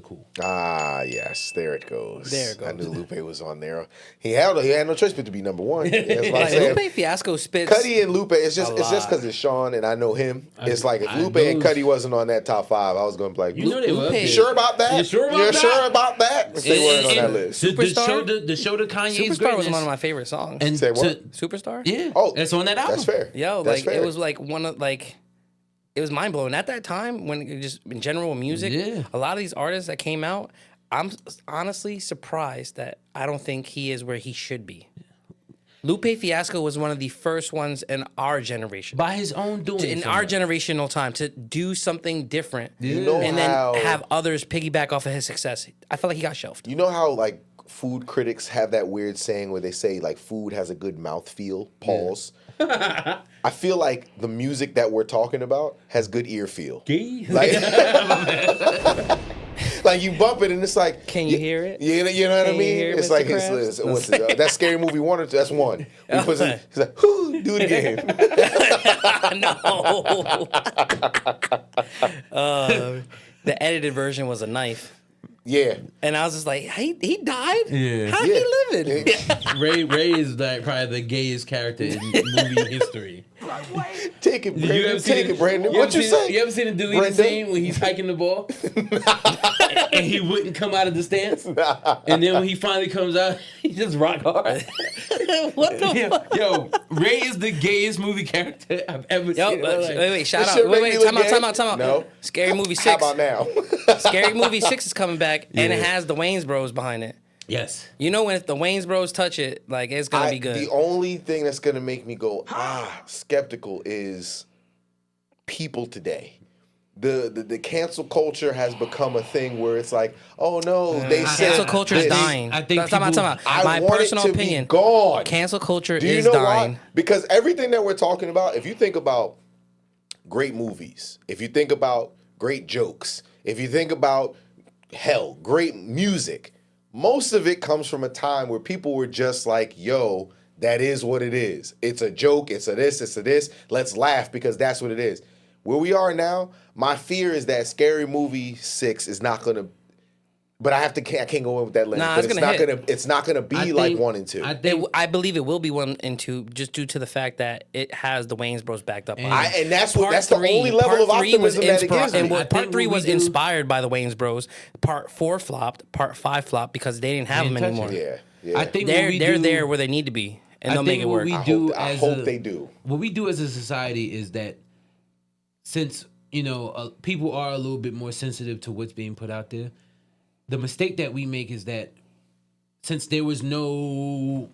cool. Ah, yes. There it goes. There it goes. I knew Lupe was on there. He had no choice but to be number 1. That's what I'm Like, saying. Lupe Fiasco spits. Cuddy and Lupe, it's just lot. because it's Sean and I know him. It's like if I Lupe know- and Cuddy wasn't on that top 5, I was going to be like, You know they were. Lupe- You sure about that? You sure about You're that? sure about that? If they weren't on that list. The show to Kanye's Superstar was greatness. one of my favorite songs. And Say what? Superstar? yeah, Oh, that's on that album. That's fair. Yo, That's like fair. it was like one of like it was mind blowing at that time when it just in general music. Yeah. A lot of these artists that came out, I'm honestly surprised that I don't think he is where he should be. Lupe Fiasco was one of the first ones in our generation. By his own doing. In our generational time to do something different You know and then how- have others piggyback off of his success. I felt like he got shelved. You know how like food critics have that weird saying where they say like food has a good mouthfeel? Pause. I feel like the music that we're talking about has good ear feel. Like, like you bump it and it's like, Can you hear it? You know what I Can you mean? hear it, It's Mr. like Krabs? what's it, that Scary Movie 1 or 2? That's one. He puts it, he's like, "Whoo, do it again." No. The edited version was a knife. Yeah. And I was just like, he died? Yeah. How Yeah. he living? Ray is like probably the gayest character in movie history. Take it, You Brandon. ever seen Take it, Brandon. You What ever you seen- say? You ever seen the deleted Brandon? scene when he's hiking the ball and he wouldn't come out of the stance, and then when he finally comes out, he just rock hard. What the fuck? Yo, Ray is the gayest movie character I've ever Yo, seen. in my life. wait, shout This out. shit make Wait, me look time out, gay? time out, time out. No. Scary Movie 6. How about now? Scary Movie 6 is coming back, and it Yeah. has the Wayans Bros behind it. Yes. You know when if the Wayans Bros touch it, like it's gonna be good. The only thing that's gonna make me go skeptical is people today. The cancel culture has become a thing where it's like, oh no, they said Cancel culture is this. dying. I think Time out, people- time out. I My want personal it to opinion. be gone. Cancel culture Do you is know dying. why? Because everything that we're talking about, if you think about great movies, if you think about great jokes, if you think about great music, most of it comes from a time where people were just like, yo, that is what it is. It's a joke, it's a this, it's a this. Let's laugh because that's what it is. Where we are now, my fear is that Scary Movie 6 is not gonna. But I can't go in with that lens. Nah, but it's it's gonna not hit. gonna. It's not gonna be I like think- 1 and 2. I think I believe it will be 1 and 2 just due to the fact that it has the Wayans Bros backed up on it. And that's what. Part That's the three- only level part of three was optimism that it gives me. and I part think 3 what we was do- inspired by the Wayans Bros. Part 4 flopped. Part 5 flopped because they didn't have They them didn't touch anymore. it. Yeah. I think what They're we they're do, there where they need to be, and I they'll make think it what work. we I do hope, I as hope a- they do. What we do as a society is that since people are a little bit more sensitive to what's being put out there, the mistake that we make is that since there was no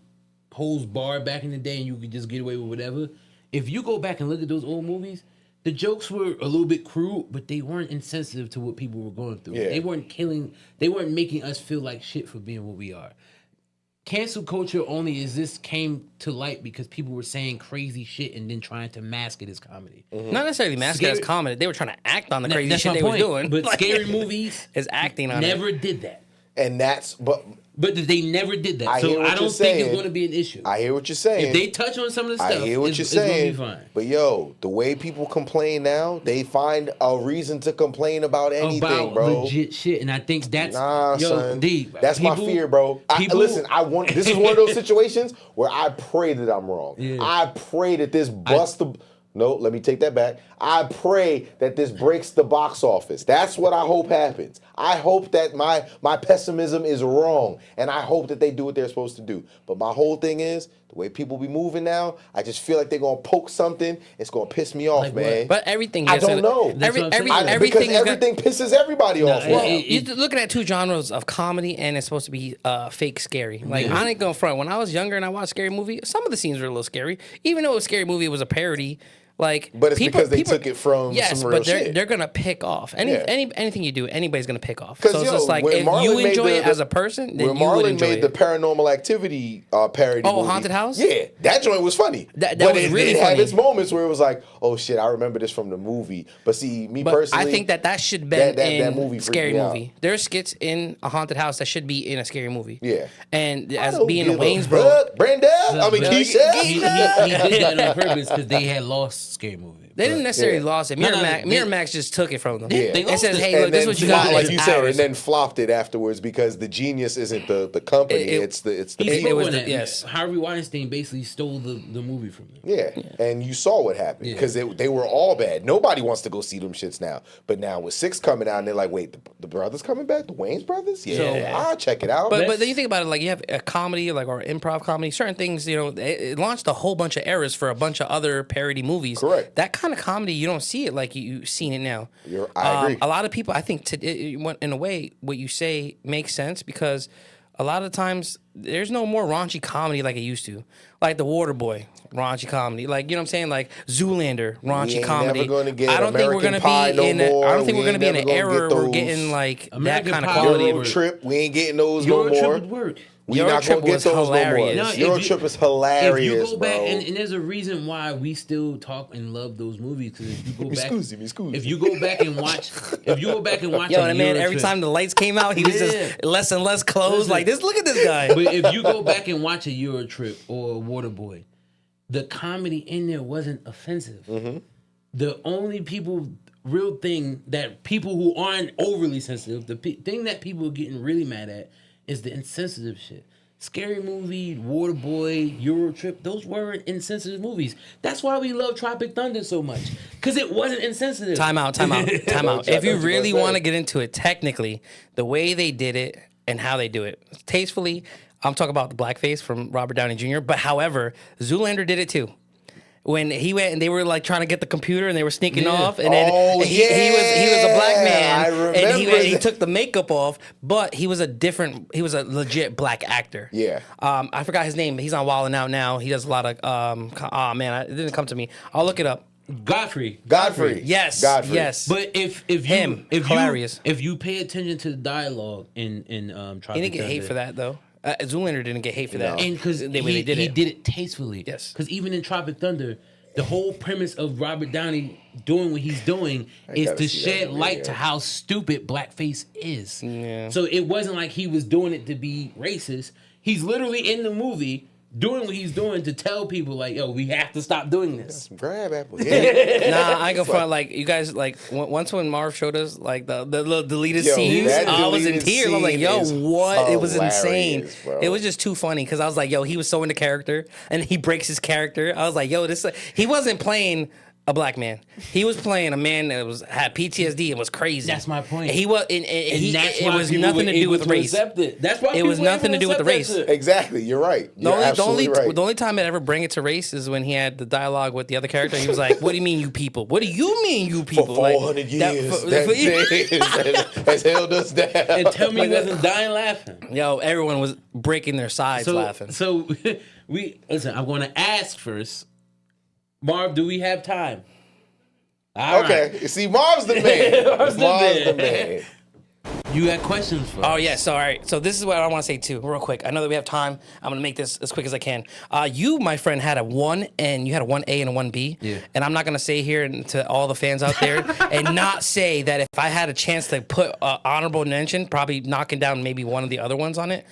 holds barred back in the day and you could just get away with whatever, if you go back and look at those old movies, the jokes were a little bit crude, but they weren't insensitive to what people were going through. Yeah. They weren't making us feel like shit for being what we are. Cancel culture only came to light because people were saying crazy shit and then trying to mask it as comedy. Not necessarily mask it as Scary- comedy. They were trying to act on the crazy That's shit my they were point. doing. But Like, scary movies is acting on never it. did that. And that's. But they never did that. I hear So what I you're don't think it's saying. going to be an issue. I hear what you're saying. If they touch on some of the stuff, I hear what you're it's going to saying. be fine. But yo, the way people complain now, they find a reason to complain about anything, About bro. legit shit, and I think that's Nah, son. D, That's my fear, bro. Listen, this is one of those situations where I pray that I'm wrong. Yeah. I pray that this No, let me take that back. I pray that this breaks the box office. That's what I hope happens. I hope that my pessimism is wrong, and I hope that they do what they're supposed to do. But my whole thing is, the way people be moving now, I just feel like they're going to poke something. It's going to piss me off, Like man. what? But everything. I don't know. That's what I'm saying. Because everything is everything pisses everybody off. it- now. You're looking at 2 genres of comedy, and it's supposed to be fake scary. Like Yeah. I ain't going front. When I was younger and I watched Scary Movie, some of the scenes were a little scary. Even though a Scary Movie was a parody, like But it's because they took it from yes, some real but shit. they're gonna pick off Yeah. anything you do. Anybody's gonna pick off. 'Cause, So it's yo, just like when if Marlon you made enjoy the- it as a person, then when you would Marlon enjoy made it. the Paranormal Activity parody Oh, movie, Haunted House? Yeah, that joint was funny. That but was it really did have funny. its moments where it was like, oh shit, I remember this from the movie. But see, me But personally, I think that should be that in movie freaked Scary me out. Movie. There's skits in a haunted house that should be in a Scary Movie. Yeah. And I as don't being a give Wayne's bro, fuck. Brenda, I mean, But Keisha. he did that on purpose because they had lost Scary Movie. they didn't necessarily Yeah. lost it. No, Miramax just took it from them. Yeah. They And lost says, it. hey, And look, this is then what you got. flop- like It's you said, ours. and then flopped it afterwards because the genius isn't the company, it's the He It spoke was on the- that. yes. Harvey Weinstein basically stole the movie from them. Yeah. And you saw what happened Yeah. because they were all bad. Nobody wants to go see them shits now. But now with 6 coming out, and they're like, wait, the brothers coming back? The Wayans brothers? Yeah, I'll check it out. But then you think about it, like you have a comedy, like or improv comedy. Certain things, it launched a whole bunch of eras for a bunch of other parody movies. Correct. That kind kind of comedy, you don't see it like you've seen it now. I agree. A lot of people, I think, in a way, what you say makes sense because a lot of times there's no more raunchy comedy like it used to. Like The Waterboy, raunchy comedy. Like, you know what I'm saying? Like Zoolander, raunchy comedy. Never gonna get I don't think we're American going to Pie be in. no more. I don't think We we're going to ain't be in an never gonna era get where we're those. getting like American that kind of Pie quality. Euro Trip, we ain't getting those Euro no Trip more. would work. We Euro not Trip gonna get was those hilarious. no No, more. if Euro you- Trip is hilarious, If you go back, bro. and there's a reason why we still talk and love those movies. Because if you go back, Excuse me. if you go back and watch, Yo, a that man, Euro every Trip- time the lights came out, he was Yeah. just less and less clothes. Listen. Like this, look at this guy. But if you go back and watch a Euro Trip or a Waterboy, the comedy in there wasn't offensive. The only real thing that people who aren't overly sensitive, the thing that people are getting really mad at is the insensitive shit. Scary Movie, Waterboy, Euro Trip, those weren't insensitive movies. That's why we love Tropic Thunder so much. Because it wasn't insensitive. Time out. If you really gonna want to say. get into it, technically, the way they did it and how they do it, tastefully, I'm talking about the blackface from Robert Downey Jr. But however, Zoolander did it too. When he went and they were like trying to get the computer and they were sneaking off, and then he was a black man, I and he remember took the makeup off, but he was a legit black actor. Yeah. I forgot his name. He's on Wild 'N Out now. He does a lot of it didn't come to me. I'll look it up. Godfrey. Yes. Godfrey. Yes. But if hilarious. if you pay attention to the dialogue in Tropic He didn't get Thunder, hate for that though. Zoolander didn't get hate for that. and because the way they he did did it tastefully. Yes. Because even in Tropic Thunder, the whole premise of Robert Downey doing what he's doing is gotta to see that shed movie, light yeah. to how stupid blackface is. Yeah. So it wasn't like he was doing it to be racist. He's literally in the movie doing what he's doing to tell people like, yo, we have to stop doing this. Grab apple. Yeah. Nah, I go front. Like you guys, like once when Marv showed us like the little deleted Yo, scenes, that I was in deleted tears. I was like, scene "Yo, is what?" It was hilarious, insane. bro. It was just too funny because I was like, "Yo, he was so into character, and he breaks his character." I was like, "Yo, this." He wasn't playing a black man. He was playing a man that had PTSD and was crazy. That's my point. He was, and that's it why was people nothing were to do able with to race. accept it. That's why It was people were nothing able to do with the accept race. that shit. Exactly. You're right. You're absolutely right. The only time it ever bring it to race is when he had the dialogue with the other character. He was like, "What do you mean, you people? What do you mean, you people?" For 400 years, that has held us down. And tell me he wasn't dying laughing. Yo, everyone was breaking their sides laughing. So listen, I'm gonna ask first. Marv, do we have time? All Okay. right. See, Marv's the man. Marv's Marv's the the man. man. You got questions for us? Oh yeah, so all right. So this is what I want to say too, real quick. I know that we have time. I'm gonna make this as quick as I can. You, my friend, had a 1 and you had a 1A and a 1B. Yeah. And I'm not gonna say here to all the fans out there and not say that if I had a chance to put honorable mention, probably knocking down maybe one of the other ones on it.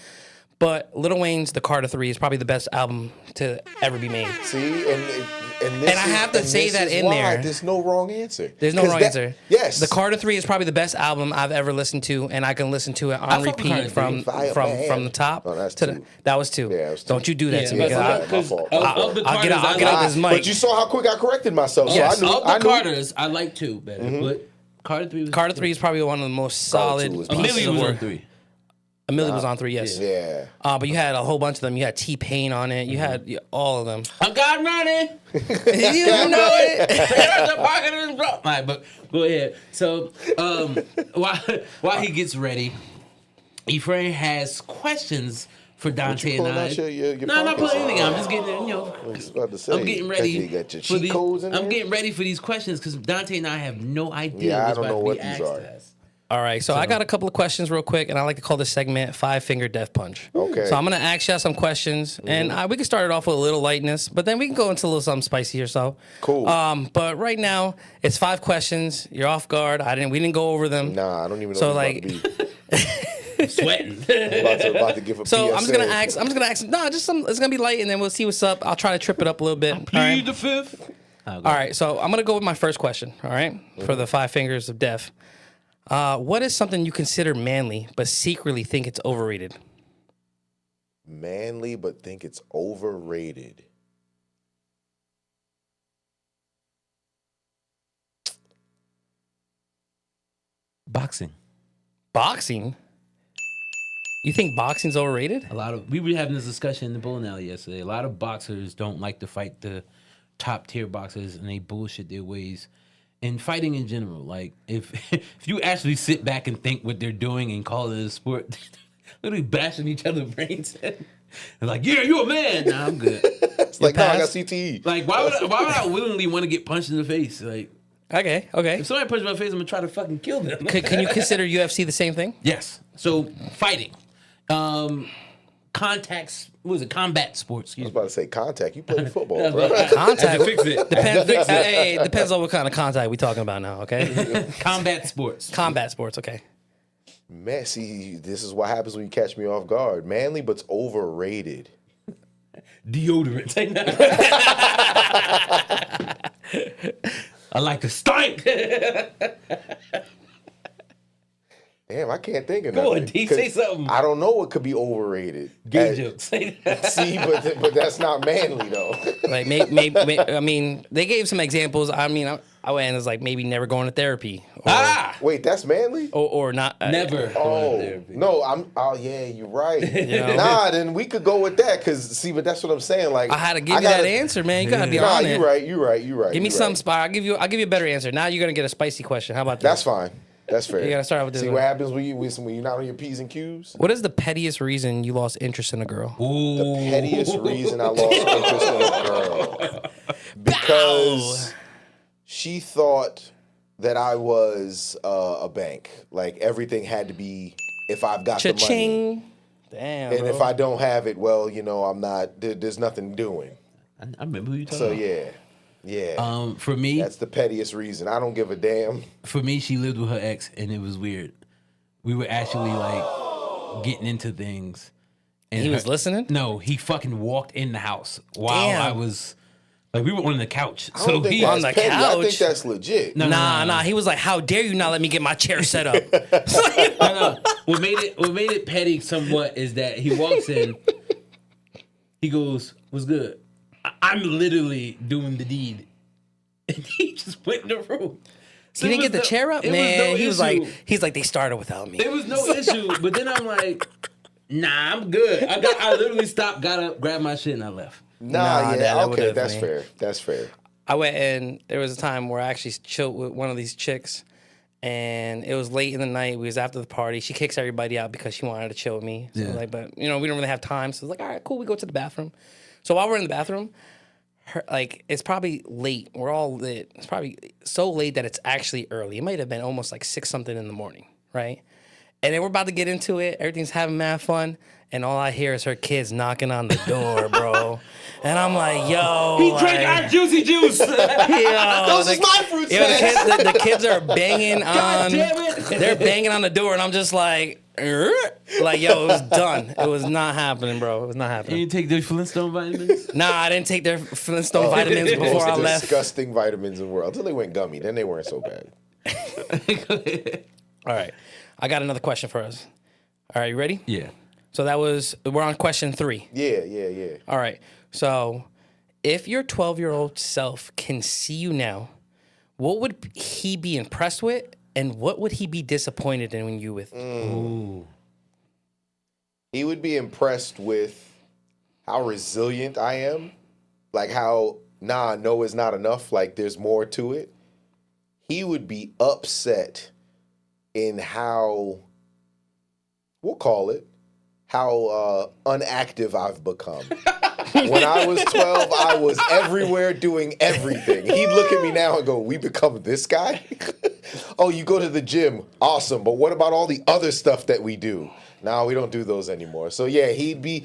But Lil Wayne's The Carter 3 is probably the best album to ever be made. See, and this And I have to say that in there. There's no wrong answer. There's no 'Cause wrong that- answer. Yes. The Carter 3 is probably the best album I've ever listened to, and I can listen to it on fuck with repeat Carter 3. from the top Oh, that's to the. two. That was 2. Yeah, it was 2. Don't you do that Yeah, to me. but 'cause my because fault. of the I'll get out- Carters, I'll get out this mic. But you saw how quick I corrected myself. Yes. So I knew. Of the Carters, I like 2 better, but Carter 3 was Carter 3 is probably one of the most Carter 2 solid was pieces Amelia of was on work. 3. Amelia was on 3, yes. Yeah. But you had a whole bunch of them. You had T-Pain on it. You had all of them. I got running. You know it. The pocket is broke. All right, but go ahead. So while he gets ready, Efrain has questions for Dante and pulling I. out your No, I'm not pockets? pulling anything. I'm just getting, I was about to say, I'm getting ready. You got your for cheat the- codes in I'm there? getting ready for these questions because Dante and I have no idea Yeah, I what's don't about know to what be these asked are. to us. All right, so I got a couple of questions real quick, and I like to call this segment 5-Finger Death Punch. Okay. So I'm going to ask you some questions, and we can start it off with a little lightness, but then we can go into a little something spicy or so. Cool. But right now, it's 5 questions. You're off guard. We didn't go over them. Nah, I don't even know So, what like- it's about to be. Sweating. about to give a So PSA. I'm just gonna ask. No, just some. It's gonna be light, and then we'll see what's up. I'll try to trip it up a little bit. All Plead right. the fifth. All right. So I'm gonna go with my first question. All right, for the 5 fingers of death. What is something you consider manly but secretly think it's overrated? Manly, but think it's overrated. Boxing. Boxing. You think boxing's overrated? We were having this discussion in the bowling alley yesterday. A lot of boxers don't like to fight the top tier boxers and they bullshit their ways. And fighting in general, like if if you actually sit back and think what they're doing and call it a sport, literally bashing each other's brains in. And like, yeah, you're a man. Nah, I'm good. It's like, no, I got CTE. Like, why would I willingly want to get punched in the face? Like, Okay. if somebody punches my face, I'm gonna try to fucking kill them. Can you consider UFC the same thing? Yes. So fighting, contacts. What was it? Combat sports. I Excuse was me. about to say contact. You play football, bro. Contact. Fix it. Depends on what kind of contact we talking about now. Okay. Combat sports. Combat sports. Okay. Man, see, this is what happens when you catch me off guard. Manly, but's overrated. Deodorant. Take that. I like to stink. Damn, I can't think of Go nothing. on, D, say something. I don't know what could be overrated. Gay jokes. Say that. See, but that's not manly though. Like maybe I mean, they gave some examples. I mean, I went and was like maybe never going to therapy. Or, Wait, that's manly? or not. Never. Oh going to therapy. no, oh yeah, you're right. know? Nah, then we could go with that because see, but that's what I'm saying. Like I had to give you that answer, man. You gotta be Nah, honest. you're right. Give me some spot. I'll give you a better answer. Now you're gonna get a spicy question. How about that? That's fine. That's fair. You gotta start out with this See one. what happens when you're not on your P's and Q's? What is the pettiest reason you lost interest in a girl? The pettiest reason I lost interest in a girl. Because she thought that I was a bank. Like everything had to be if I've got the money. Cha-ching. Damn. And bro. if I don't have it, well, I'm not, there's nothing doing. I remember who you talking So about. yeah. For me, That's the pettiest reason. I don't give a damn. for me, she lived with her ex, and it was weird. We were actually like getting into things. And He was listening? No, he fucking walked in the house while Damn. I was like, we were on the couch. I So don't think he that's on the petty. I think couch? that's legit. No. Nah. He was like, "How dare you not let me get my chair set up?" No. What made it petty somewhat is that he walks in, he goes, "What's good?" I'm literally doing the deed, and he just went in the room. So He it didn't get was the chair up, it was man. no He was issue. like, they started without me. It was no issue, but then I'm like, nah, I'm good. I literally stopped, got up, grabbed my shit, and I left. Nah, that okay, would've that's been- fair. That's fair. I went and there was a time where I actually chilled with one of these chicks, and it was late in the night. We was after the party. She kicks everybody out because she wanted to chill with me. So Yeah. like, but we don't really have time. So it's like, all right, cool. We go to the bathroom. So while we're in the bathroom, it's probably late. We're all lit. It's probably so late that it's actually early. It might have been almost like 6 something in the morning, right? And then we're about to get into it. Everything's having mad fun. And all I hear is her kids knocking on the door, bro. And I'm like, yo. He drank our juicy juice. Yo, Those is my fruit yo, snacks. the kids are banging on. God damn it. They're banging on the door, and I'm just like, like, yo, it was done. It was not happening, bro. It was not You happening. didn't take the Flintstone vitamins? Nah, I didn't take their Flintstone vitamins The before I most left. disgusting vitamins in the world. Until they went gummy. Then they weren't so bad. All right, I got another question for us. All right, you ready? Yeah. So we're on question 3. Yeah. All right. So if your 12-year-old self can see you now, what would he be impressed with, and what would he be disappointed in you with? Ooh. He would be impressed with how resilient I am. Like how, no is not enough. Like there's more to it. He would be upset in how, we'll call it, how unactive I've become. When I was 12, I was everywhere doing everything. He'd look at me now and go, we become this guy? Oh, you go to the gym. Awesome. But what about all the other stuff that we do? No, we don't do those anymore. So yeah, he'd be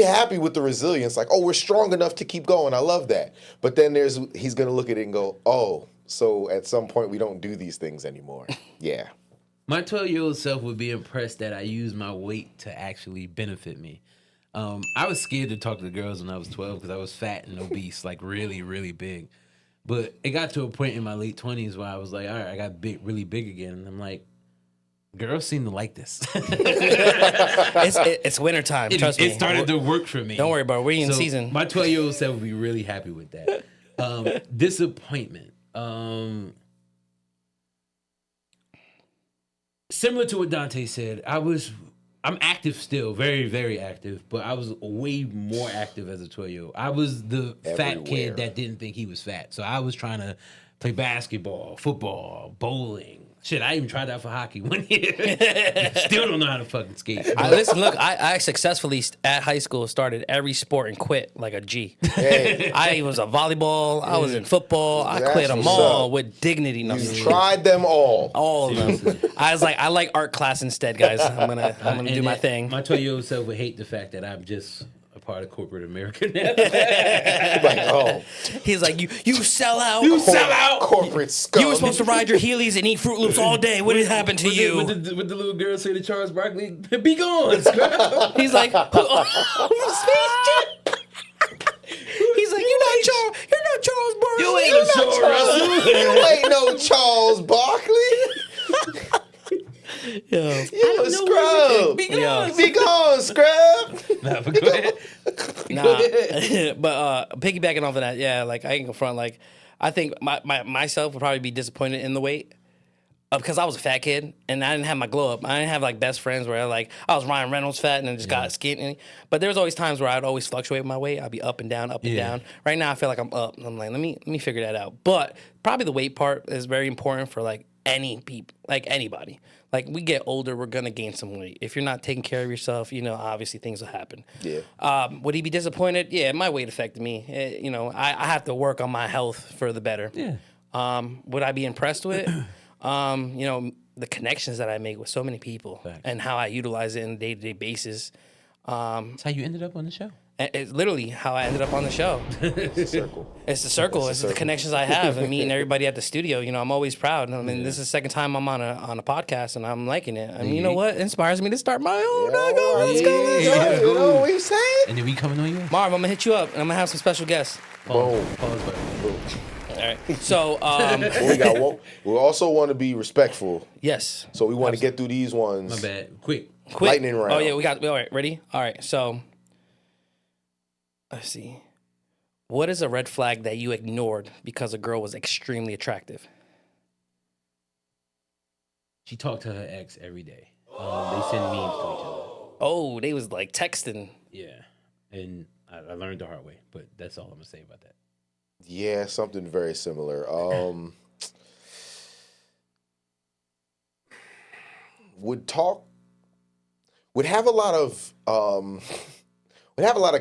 happy with the resilience. Like, oh, we're strong enough to keep going. I love that. But then he's going to look at it and go, oh, so at some point we don't do these things anymore. Yeah. My 12-year-old self would be impressed that I used my weight to actually benefit me. I was scared to talk to the girls when I was 12 because I was fat and obese, like really, really big. But it got to a point in my late 20s where I was like, all right, I got big, really big again. And I'm like, girls seem to like this. It's wintertime. Trust me. It started to work for me. Don't worry about it. We're in season. My 12-year-old self would be really happy with that. Disappointment. Similar to what Dante said, I was I'm active still, very, very active, but I was way more active as a 12-year-old. I was the fat kid that didn't think he was fat. So I was trying to play basketball, football, bowling. Shit, I even tried out for hockey 1 year. Still don't know how to fucking skate. I successfully at high school started every sport and quit like a G. Hey. I was a volleyball. I was in football. I That's quit them what's all up. with dignity. You tried them all. All of them. I was like, I like art class instead, guys. I'm gonna do my thing. My 12-year-old self would hate the fact that I'm just a part of corporate America now. Like, oh, He's like, you sell out. You sell out. corporate scum. You were supposed to ride your Heelys and eat Fruit Loops all day. What did happen to you? With the little girl say to Charles Barkley, be gone, scrap. He's like, he's like, you're not Charles Barkley. You ain't a Charles Russell. You ain't no Charles Barkley. Yo. You a scrub. Be gone. Be gone, scrub. Nah, but go ahead. Nah, but piggybacking off of that, yeah, like I ain't gonna front. Like I think myself would probably be disappointed in the weight because I was a fat kid and I didn't have my glow up. I didn't have like best friends where I was Ryan Reynolds fat and then just got skinny. But there was always times where I'd always fluctuate with my weight. I'd be up and down, up and down. Right now I feel like I'm up. I'm like, let me figure that out. But probably the weight part is very important for like any people, like anybody. Like we get older, we're gonna gain some weight. If you're not taking care of yourself, obviously things will happen. Yeah. Would he be disappointed? Yeah, my weight affected me. I have to work on my health for the better. Yeah. Would I be impressed with it? The connections that I make with so many people and how I utilize it on a day-to-day basis. That's how you ended up on the show. It's literally how I ended up on the show. It's a circle. It's the circle. It's the connections I have and meeting everybody at the studio. I'm always proud. I mean, this is the second time I'm on a podcast and I'm liking it. I mean, you know what? It inspires me to start my own. Let's go. You know what you saying? And then we coming on you? Marv, I'm gonna hit you up and I'm gonna have some special guests. Boom. Pause button. All right. So, We got one. We also want to be respectful, yes. so we want to get through these ones. My bad. Quick. Lightning round. Oh yeah, we got. All right, ready? All right. So, let's see. What is a red flag that you ignored because a girl was extremely attractive? She talked to her ex every day. They send memes to each other. Oh, they was like texting. Yeah. And I learned the hard way, but that's all I'm going to say about that. Yeah, something very similar. Would have a lot of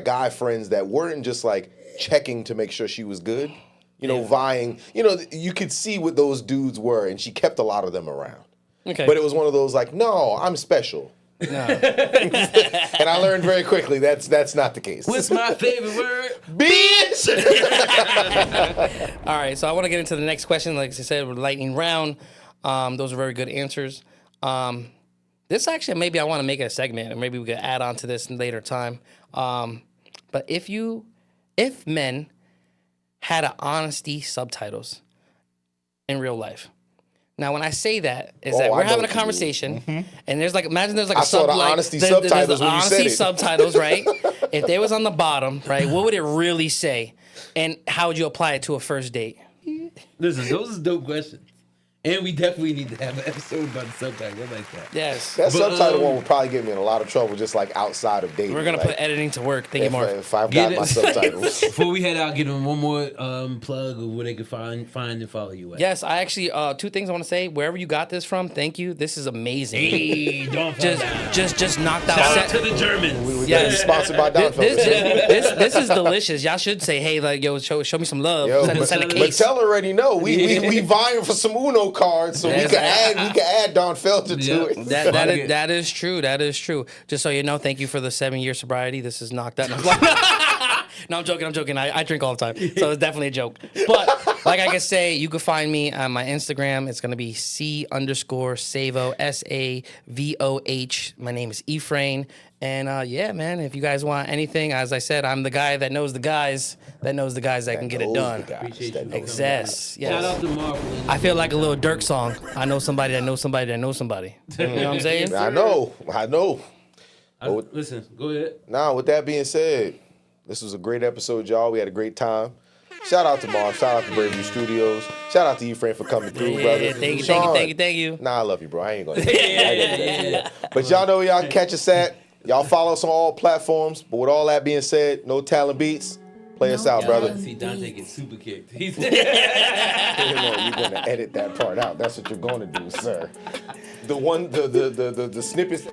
guy friends that weren't just like checking to make sure she was good. Vying. You could see what those dudes were, and she kept a lot of them around. Okay. But it was one of those like, no, I'm special. No. And I learned very quickly that's not the case. What's my favorite word? Bitch! All right, so I want to get into the next question. Like I said, with lightning round. Those are very good answers. This actually, maybe I want to make it a segment, or maybe we could add on to this in later time. But if men had an honesty subtitles in real life. Now, when I say that, is that we're having a conversation, and there's imagine there's I saw the honesty subtitles when you said it. Subtitles, right? If they was on the bottom, right, what would it really say, and how would you apply it to a first date? Listen, those are dope questions. And we definitely need to have an episode about the subtitle. I like that. Yes. That subtitle one would probably get me in a lot of trouble, just like outside of dating. We're going to put editing to work. Thank you, Mark. If I've got my subtitles. Before we head out, give them one more plug of where they can find and follow you at. Yes, I actually, two things I want to say. Wherever you got this from, thank you. This is amazing. Hey, don't just knocked out. Shout out to the Germans. We get sponsored by Don This is delicious. Y'all should say, hey, like, yo, show me some love. Send a but case. Tell already know we vying for some Uno cards, so we can add Don Felter to it. That is true. That is true. Just so you know, thank you for the 7-year sobriety. This is knocked out. No, I'm joking. I drink all the time, so it's definitely a joke. But like I can say, you can find me on my Instagram. It's gonna be C_Savoh SAVOH. My name is Efrain. And yeah, man, if you guys want anything, as I said, I'm the guy that knows the guys that can get it done. Yes. Shout out to Marvel. I feel like a little Dirk song. I know somebody that knows somebody that knows somebody. You know what I'm saying? I know. Listen, go ahead. Now, with that being said, this was a great episode, y'all. We had a great time. Shout out to Marv. Shout out to Braveview Studios. Shout out to Efrain for coming through, brother. Thank you, Sean, thank you. Nah, I love you, bro. I ain't gonna. But y'all know where y'all can catch us at. Y'all follow us on all platforms. But with all that being said, no talent beats. Play us out, brother. See Dante get super kicked. He's You're gonna edit that part out. That's what you're gonna do, sir. The snippets.